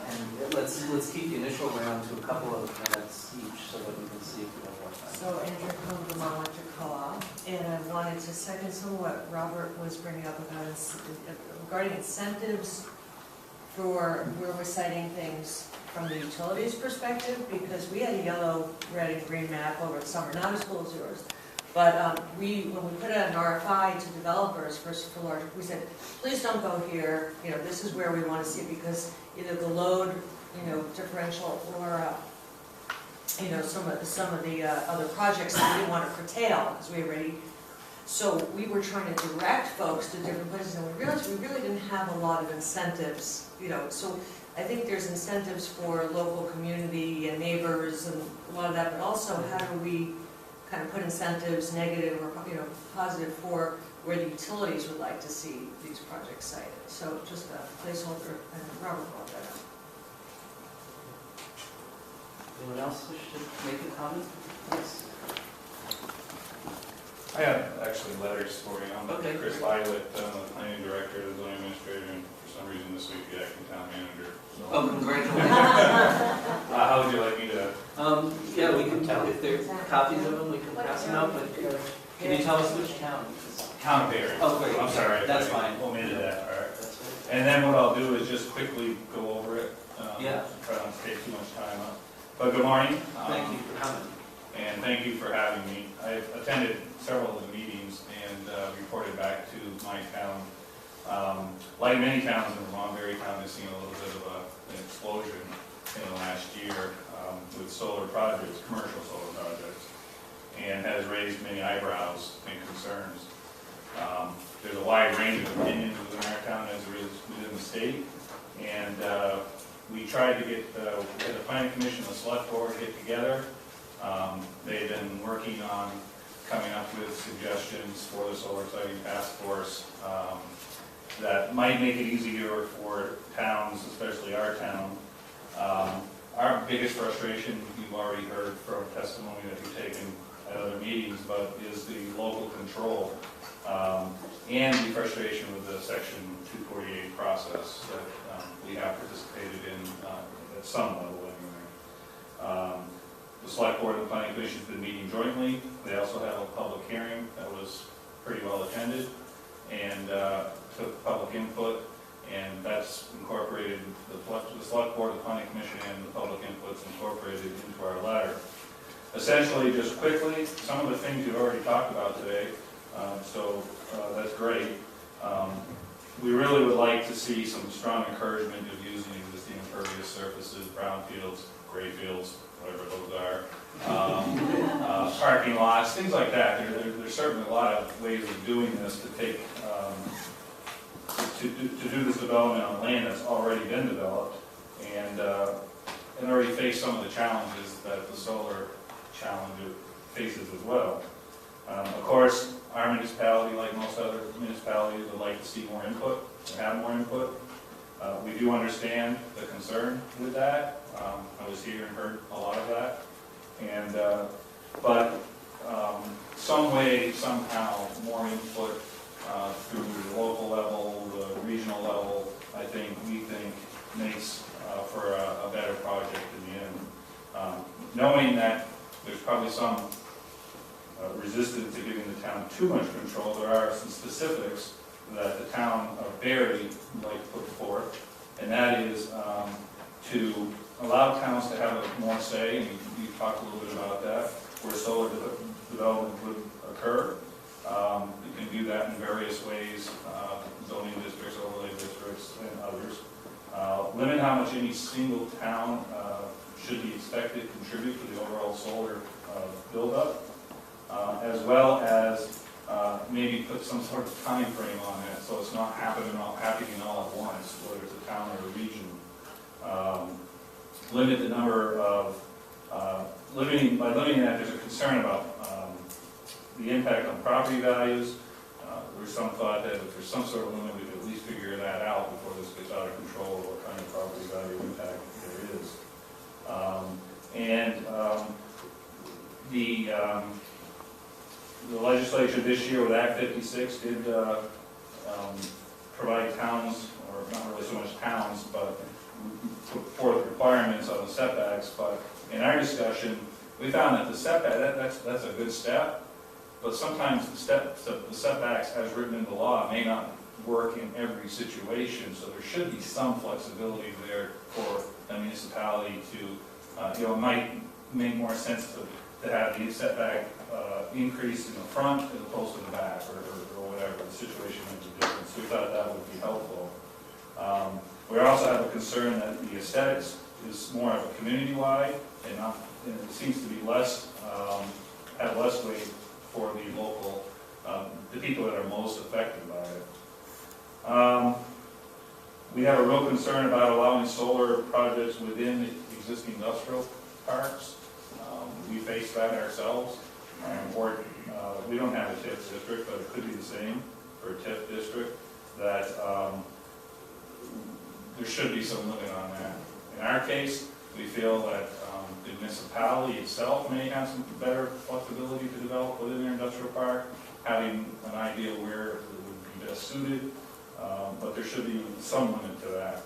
And let's keep the initial round to a couple of minutes each so that we can see if we have more time. So Andrew from Vermont Electric Co-op, and I wanted to second some of what Robert was bringing up about regarding incentives for where we're citing things from the utilities perspective, because we had a yellow, red, and green map over the summer, not as cool as yours. But when we put out an RFI to developers for large, we said, please don't go here, this is where we want to see it, because either the load, differential, or some of the other projects that we didn't want to curtail, because we already, so we were trying to direct folks to different places, and we realized we really didn't have a lot of incentives, so I think there's incentives for local community and neighbors and a lot of that, but also how do we kind of put incentives, negative or positive, for where the utilities would like to see these projects cited. So just a placeholder, and Robert brought that up. Anyone else wish to make a comment? Yes. I have actually letters for you. I'm Okay. Chris Violet, the planning director, the zoning administrator, and for some reason this week the acting town manager. So, Oh, congratulations. how would you like me to? Yeah, we can tell if there's copies of them, we can pass them out, but can you tell us which town? Town of Barry. Oh, great. I'm sorry. That's I fine. Omitted that, all right. That's right. And then what I'll do is just quickly go over it. Yeah. Try not to take too much time up. But good morning. Thank you for coming. And thank you for having me. I've attended several of the meetings and reported back to my town. Like many towns in Vermont, Berry Town has seen a little bit of an explosion in the last year with solar projects, commercial solar projects, and has raised many eyebrows and concerns. There's a wide range of opinions within our town as there is within the state, and we tried to get the planning commission, the select board get together. They've been working on coming up with suggestions for the solar siting task force that might make it easier for towns, especially our town. Our biggest frustration, you've already heard from testimony that you've taken at other meetings, but is the local control and the frustration with the Section 248 process that we have participated in at some level anyway. The select board and the planning commission have been meeting jointly. They also had a public hearing that was pretty well attended and took public input, and that's incorporated, the select board, the planning commission, and the public input's incorporated into our letter. Essentially, just quickly, some of the things you've already talked about today, so that's great. We really would like to see some strong encouragement of using existing impervious surfaces, brownfields, gray fields, whatever those are, parking lots, things like that. There's certainly a lot of ways of doing this to take, to do this development on land that's already been developed and already face some of the challenges that the solar challenge faces as well. Of course, our municipality, like most other municipalities, would like to see more input, to have more input. We do understand the concern with that. I was here and heard a lot of that. And, but some way, somehow, more input through the local level, the regional level, we think makes for a better project in the end. Knowing that there's probably some resistance to giving the town too much control, there are some specifics that the town of Barry would like to put forth, and that is to allow towns to have more say, and you talked a little bit about that, where solar development would occur. You can do that in various ways, zoning districts, overlay districts, and others. Limit how much any single town should be expected to contribute to the overall solar buildup, as well as maybe put some sort of time frame on that, so it's not happening all at once, whether it's a town or a region. Limit the number of, by limiting that, there's a concern about the impact on property values. There's some thought that if there's some sort of limit, we could at least figure that out before this gets out of control, what kind of property value impact there is. The legislature this year with Act 56 did provide towns, or not really so much towns, but put forth requirements on the setbacks, but in our discussion, we found that the setback, that's a good step, but sometimes the setbacks as written in the law may not work in every situation, so there should be some flexibility there for a municipality to, it might make more sense to have the setback increased in the front as opposed to the back, or whatever, the situation might be different, so we thought that would be helpful. We also have a concern that the aesthetics is more of a community-wide, and it seems to be less, have less weight for the local, the people that are most affected by it. We have a real concern about allowing solar projects within the existing industrial parks. We face that ourselves. We don't have a TIF district, but it could be the same for a TIF district, that there should be some limit on that. In our case, we feel that the municipality itself may have some better flexibility to develop within their industrial park, having an idea where it would be best suited, but there should be some limit to that.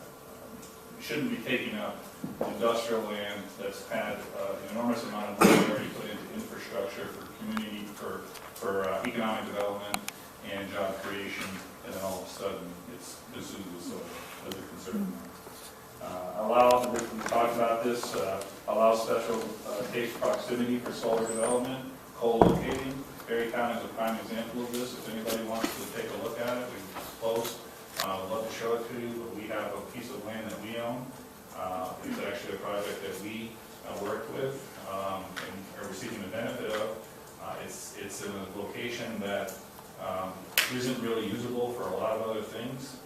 We shouldn't be taking up industrial land that's had an enormous amount of money already put into infrastructure for community, for economic development and job creation, and then all of a sudden it's disused, so there's a concern. We talked about this, allow special case proximity for solar development, co-locating. Berrytown is a prime example of this. If anybody wants to take a look at it, it's close. I'd love to show it to you, but we have a piece of land that we own. It's actually a project that we worked with and are receiving the benefit of. It's in a location that isn't really usable for a lot of other things.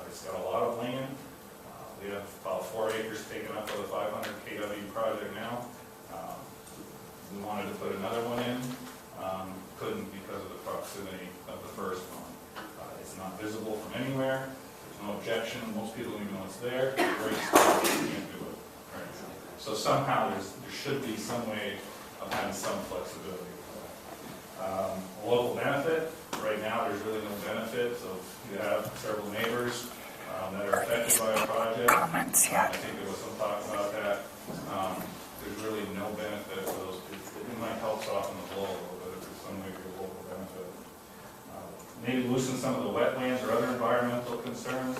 It's got a lot of land. We have about 4 acres taken up for the 500 kW project now. We wanted to put another one in, couldn't because of the proximity of the first one. It's not visible from anywhere. There's no objection. Most people don't even know it's there. It's very small. You can't do it. Right. So somehow there should be some way of having some flexibility. Local benefit. Right now, there's really no benefit. So you have several neighbors that are affected by a project. I think there was some talk about that. There's really no benefit for those people. It might help soften the blow a little bit if there's some way of local benefit. Maybe loosen some of the wetlands or other environmental concerns,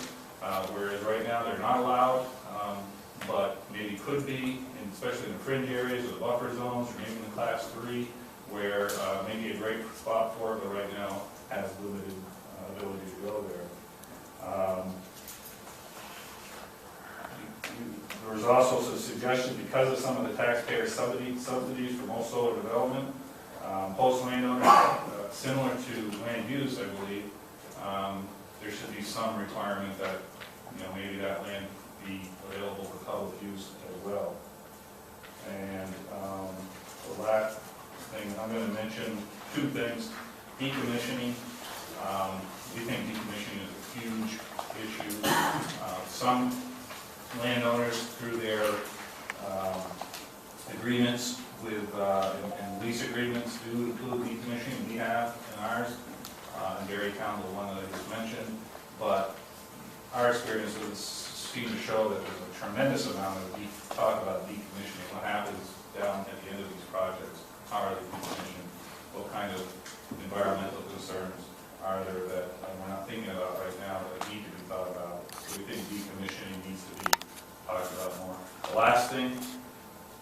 whereas right now they're not allowed, but maybe could be, especially in the fringe areas or the buffer zones, or maybe in the class 3, where maybe a great spot for it, but right now has limited ability to go there. There was also some suggestion, because of some of the taxpayer subsidies for most solar development, host landowners, similar to land use, I believe, there should be some requirement that, maybe that land be available for public use as well. And the last thing, I'm going to mention 2 things. Decommissioning. We think decommissioning is a huge issue. Some landowners, through their agreements with and lease agreements, do include decommissioning. We have in ours, in Berrytown, the one that I just mentioned. But our experiences seem to show that there's a tremendous amount of talk about decommissioning. What happens down at the end of these projects? How are they decommissioned? What kind of environmental concerns are there that we're not thinking about right now that need to be thought about? So we think decommissioning needs to be talked about more. The last thing,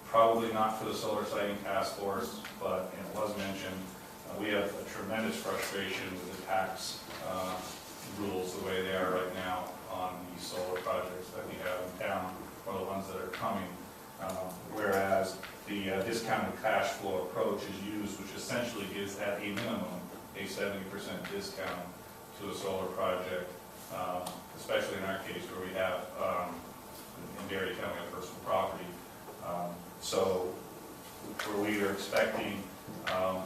probably not for the solar siting task force, but it was mentioned, we have a tremendous frustration with the tax rules the way they are right now on these solar projects that we have in town, or the ones that are coming. Whereas the discounted cash flow approach is used, which essentially gives at a minimum a 70% discount to a solar project, especially in our case where we have, in Berrytown, we have personal property. So where we are expecting a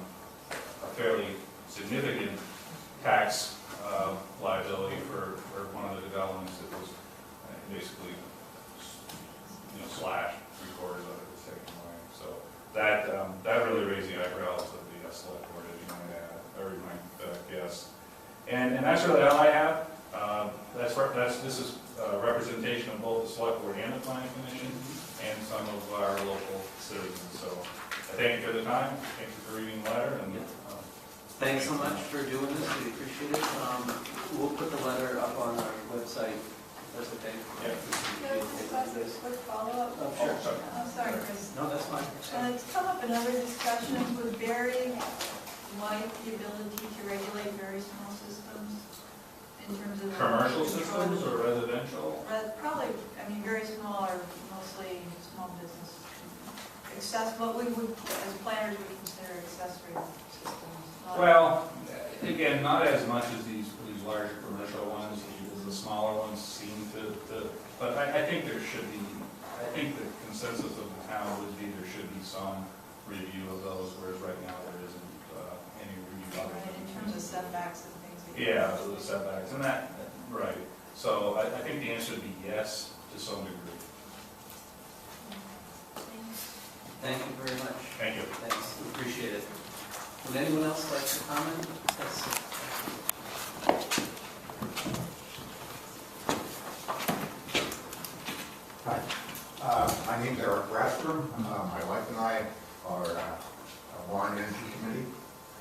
fairly significant tax liability for one of the developments that was basically slashed, 3/4 of it was taken away. So that really raised the eyebrows of the select board, as you might add, or you might guess. And that's really all I have. This is representation of both the select board and the planning commission, and some of our local citizens. So I thank you for the time, thank you for reading the letter, and Thanks so much for doing this, we appreciate it. We'll put the letter up on our website, if that's okay. Can I just ask a quick follow-up? Oh, sure. I'm sorry, Chris. No, that's fine. It's come up in other discussions, would Barry like the ability to regulate very small systems in terms of? commercial systems or residential? Probably, I mean, very small are mostly small business. What we would, as planners, would consider accessory systems. not- Well, again, not as much as these larger commercial ones, because the smaller ones seem to, but I think there should be, I think the consensus of the town would be there should be some review of those, whereas right now there isn't any review of Right, in terms of setbacks and things. that you- Yeah, the setbacks, and that, right. So I think the answer would be yes, to some degree. Thank you very much. Thank you. Thanks, we appreciate it. Would anyone else like to comment? Yes. Hi, my name's Eric Rastrom. My wife and I are a Warren Energy Committee,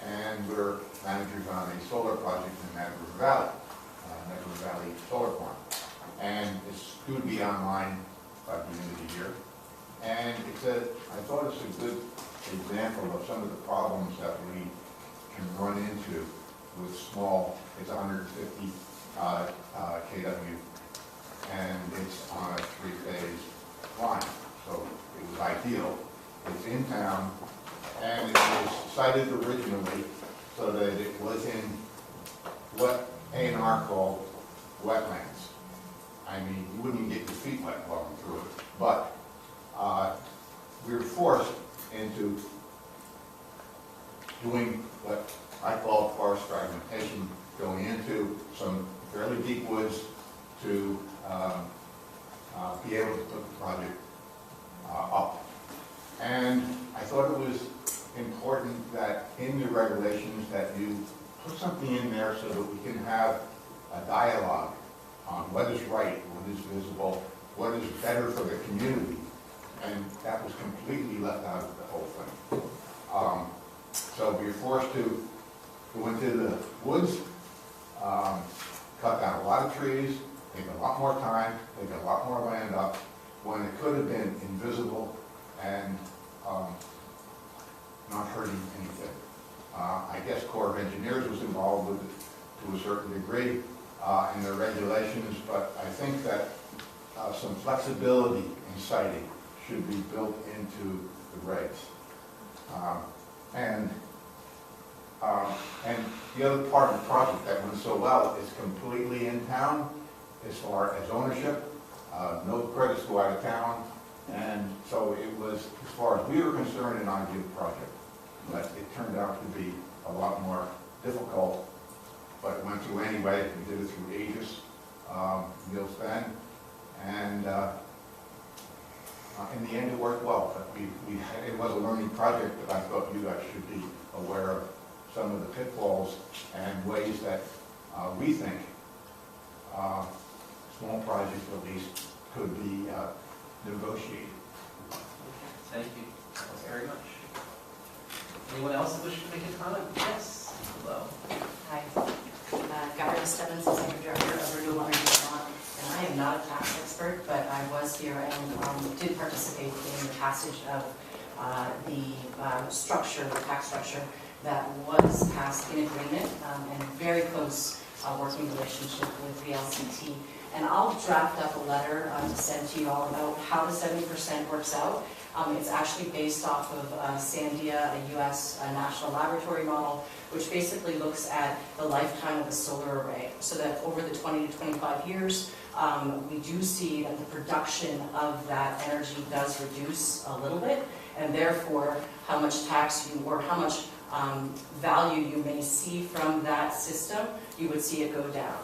and we're managers on a solar project in Mad River Valley, Mad River Valley Solar Farm. And it's due to be online by the end of the year. And I thought it's a good example of some of the problems that we can run into with small, it's 150 kW, and it's on a 3-phase line. So it was ideal. It's in town, and it was cited originally so that it was in what A&R called wetlands. I mean, you wouldn't even get your feet wet walking through it. But we were forced into doing what I call forest fragmentation, going into some fairly deep woods to be able to put the project up. And I thought it was important that in the regulations that you put something in there so that we can have a dialogue on what is right, what is visible, what is better for the community. And that was completely left out of the whole thing. So we were forced to go into the woods, cut down a lot of trees, take a lot more time, take a lot more land up, when it could have been invisible and not hurting anything. I guess Corps of Engineers was involved with it to a certain degree in their regulations, but I think that some flexibility in siting should be built into the regs. And the other part of the project that went so well is completely in town as far as ownership. No credits go out of town. And so it was, as far as we were concerned, an ideal project. But it turned out to be a lot more difficult. But it went through anyway. We did it through Aegis, Mills Bend. And in the end, it worked well. But it was a learning project, but I thought you guys should be aware of some of the pitfalls and ways that we think small projects at least could be negotiated. Thank you very much. Anyone else wish to make a comment? Yes. Hello. Hi. Gabrielle Stebbins, Executive Director of Renewable Energy Vermont. And I am not a tax expert, but I was here and did participate in the passage of the structure, the tax structure that was passed in agreement and very close working relationship with the LCT. And I'll draft up a letter to send to you all about how the 70% works out. It's actually based off of Sandia, a U.S. national laboratory model, which basically looks at the lifetime of a solar array. So that over the 20 to 25 years, we do see that the production of that energy does reduce a little bit, and therefore how much tax you, or how much value you may see from that system, you would see it go down.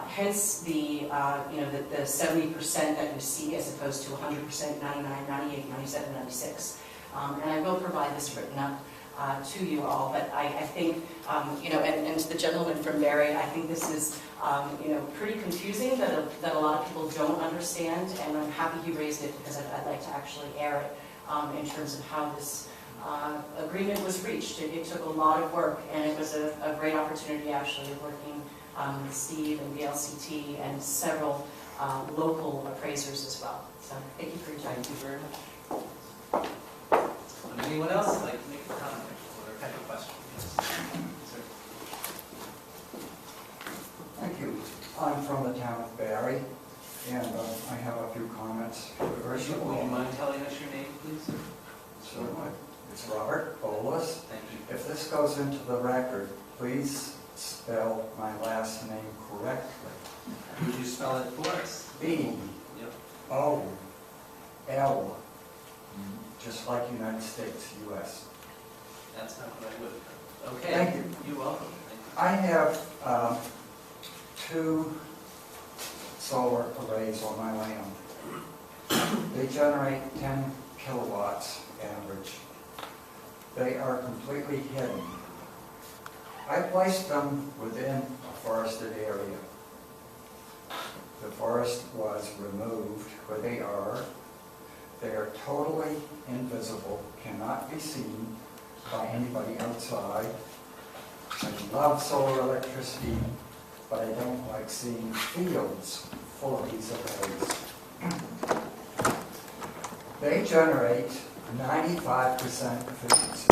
Hence the 70% that you see as opposed to 100%, 99, 98, 97, 96. And I will provide this written up. to you all. But I think, and to the gentleman from Barry, I think this is, pretty confusing that a lot of people don't understand, and I'm happy he raised it because I'd like to actually air it in terms of how this agreement was reached. It took a lot of work, and it was a great opportunity actually working with Steve and VLCT and several local appraisers as well. So thank you for your time. Thank you very much. Would anyone else like to make a comment or have a question? Yes. Sir. Thank you. I'm from the town of Barry, and I have a few comments. First of Would you all, mind telling us your name, please, sir? certainly, it's Robert Bolas. Thank you. If this goes into the record, please spell my last name correctly. Would you spell it for us? B-O-L, just like United States, U.S. That's not what I would have. Okay. Thank you. You're welcome. Thank you. I have 2 solar arrays on my land. They generate 10 kilowatts average. They are completely hidden. I placed them within a forested area. The forest was removed where they are. They are totally invisible, cannot be seen by anybody outside. I love solar electricity, but I don't like seeing fields full of these arrays. They generate 95% efficiency.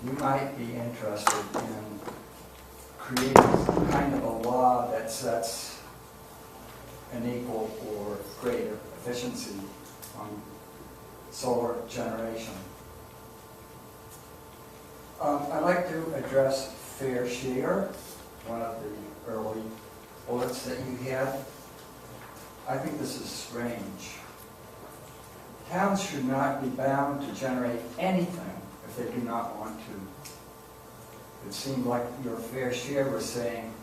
You might be interested in creating kind of a law that sets an equal or greater efficiency on solar generation. I'd like to address fair share, one of the early bullets that you had. I think this is strange. Towns should not be bound to generate anything if they do not want to. It seemed like your fair share was saying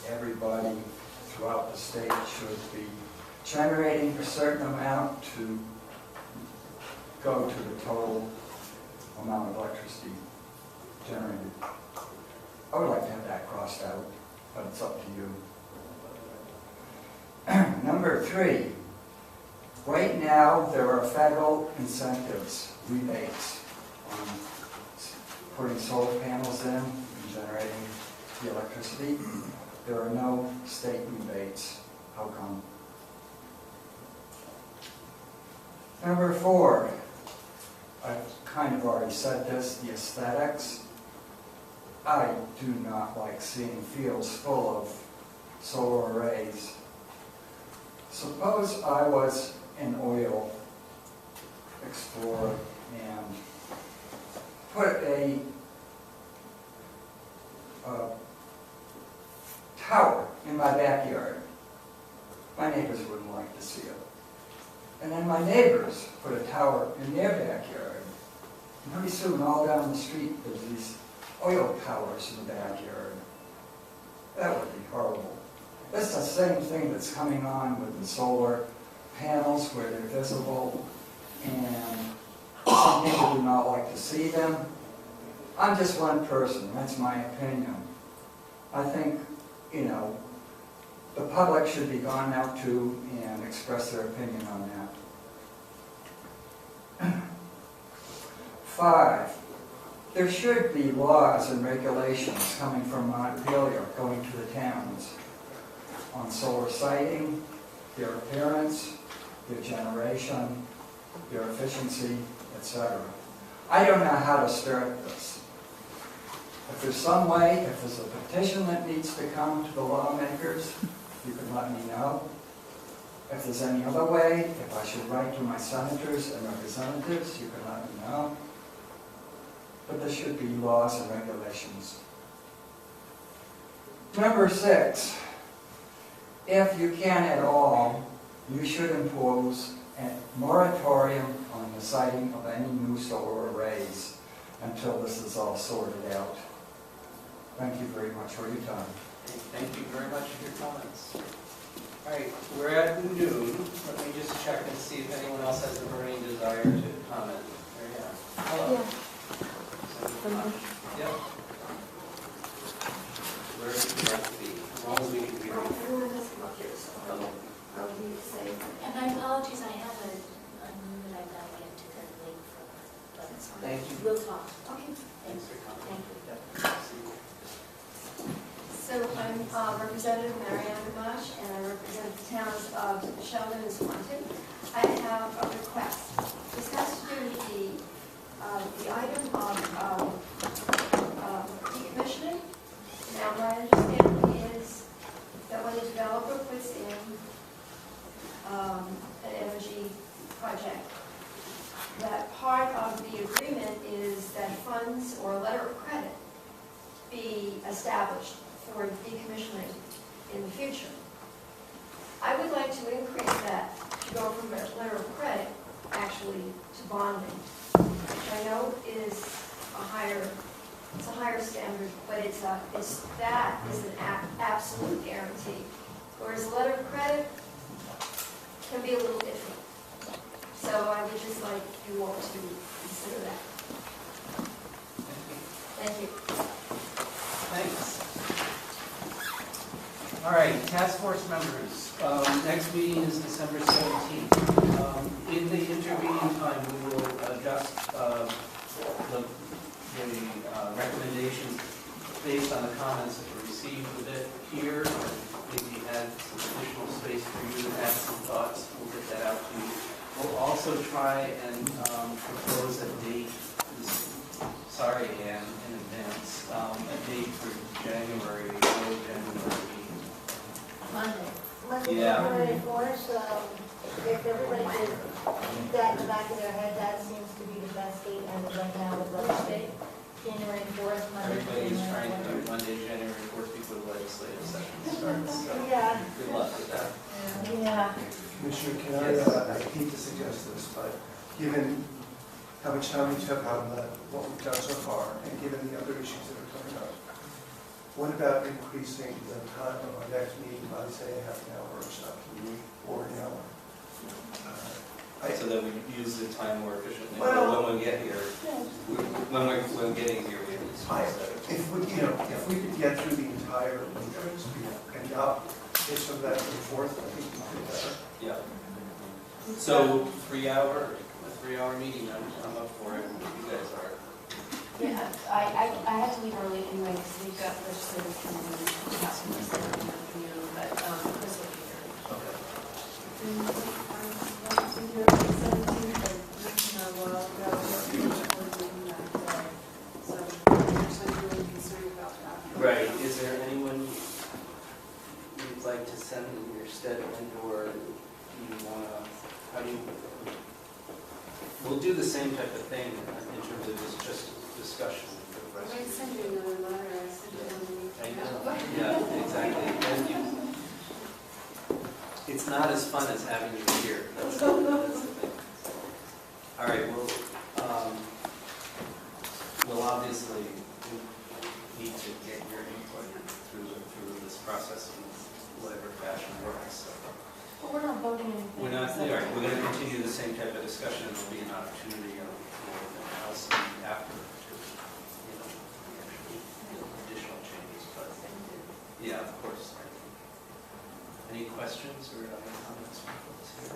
everybody throughout the state should be generating a certain amount to go to the total amount of electricity generated. I would like to have that crossed out, but it's up to you. Number 3, right now there are federal incentives, rebates, on putting solar panels in and generating the electricity. There are no state rebates. How come? Number 4, I've kind of already said this, the aesthetics. I do not like seeing fields full of solar arrays. Suppose I was an oil explorer and put a tower in my backyard. My neighbors wouldn't like to see it. And then my neighbors put a tower in their backyard. And pretty soon, all down the street, there's these oil towers in the backyard. That would be horrible. It's the same thing that's coming on with the solar panels where they're visible, and some people do not like to see them. I'm just one person, that's my opinion. I think, the public should be gone out to and express their opinion on that. 5, there should be laws and regulations coming from Montpelier going to the towns on solar siting, their appearance, their generation, their efficiency, etc. I don't know how to start this. If there's some way, if there's a petition that needs to come to the lawmakers, you can let me know. If there's any other way, if I should write to my senators and representatives, you can let me know. But there should be laws and regulations. Number 6, if you can at all, you should impose a moratorium on the siting of any new solar arrays until this is all sorted out. Thank you very much for your time. Thank you very much for your comments. All right, we're at noon. Let me just check and see if anyone else has a burning desire to comment. There you are. Hello. Yeah. So Yep. Where do you like to be? As long as we can be. Everyone has come up here, so I'll be safe. And my apologies, I have a new that I've got to get to that link for, but it's fine. Thank you. We'll talk. Okay. Thanks for coming. Thank you. Yep. So I'm Representative Marianne Gamache, and I represent the towns of Sheldon and Swanton. I have a request. This has to do with the item of decommissioning. Now, my understanding is that when the developer puts in an energy project, that part of the agreement is that funds or a letter of credit be established for decommissioning in the future. I would like to increase that to go from a letter of credit actually to bonding, which I know is a higher standard, but that is an absolute guarantee. Whereas a letter of credit can be a little different. So I would just like you all to consider that. Thank you. Thanks. All right, task force members. Next meeting is December 17th. In the intervening time, we will adjust the recommendations based on the comments that were received a bit here, or maybe add some additional space for you to add some thoughts. We'll get that out to you. We'll also try and propose a date. Sorry, Ann, in advance. A date for January, early January. Monday. Yeah. January 4th, if everybody could keep that in the back of their head, that seems to be the best date as of right now, the best date. January 4th, Monday. Everybody's trying to do Monday, January 4th before the legislative session starts. So Yeah. good luck with that. Yeah. Commissioner, can I hate to suggest this, but given how much time we took on what we've done so far, and given the other issues that are coming up, what about increasing the time of our next meeting by, say, half an hour or so, or an hour? So that we use the time more efficiently. Well- When we get here, when we're getting here, we use If we could get through the entire entrance and up, just from that to the fourth, I think we could better. Yeah. So a 3-hour meeting, I'm up for it. You guys are. Yeah, I had to leave early anyway, because we've got legislative committee customers there in the afternoon, but Chris will be here. Okay. Right, is there anyone you'd like to send in your stead, or you want to, how do you, we'll do the same type of thing in terms of just discussion for the rest of I the sent you another letter, I sent it I on know. Yeah, exactly. And it's not as fun as having you here. That's the thing. All right, we'll obviously need to get your input through this process in whatever fashion works. So But we're not voting anything. we're not, all right, we're going to continue the same type of discussion. There'll be an opportunity for the House after to, additional changes, but yeah, of course. Any questions or other comments from folks here?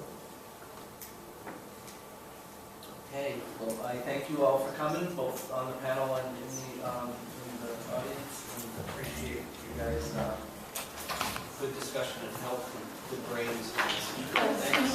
Okay, well, I thank you all for coming, both on the panel and in the audience, and appreciate you guys' good discussion and help and good brains.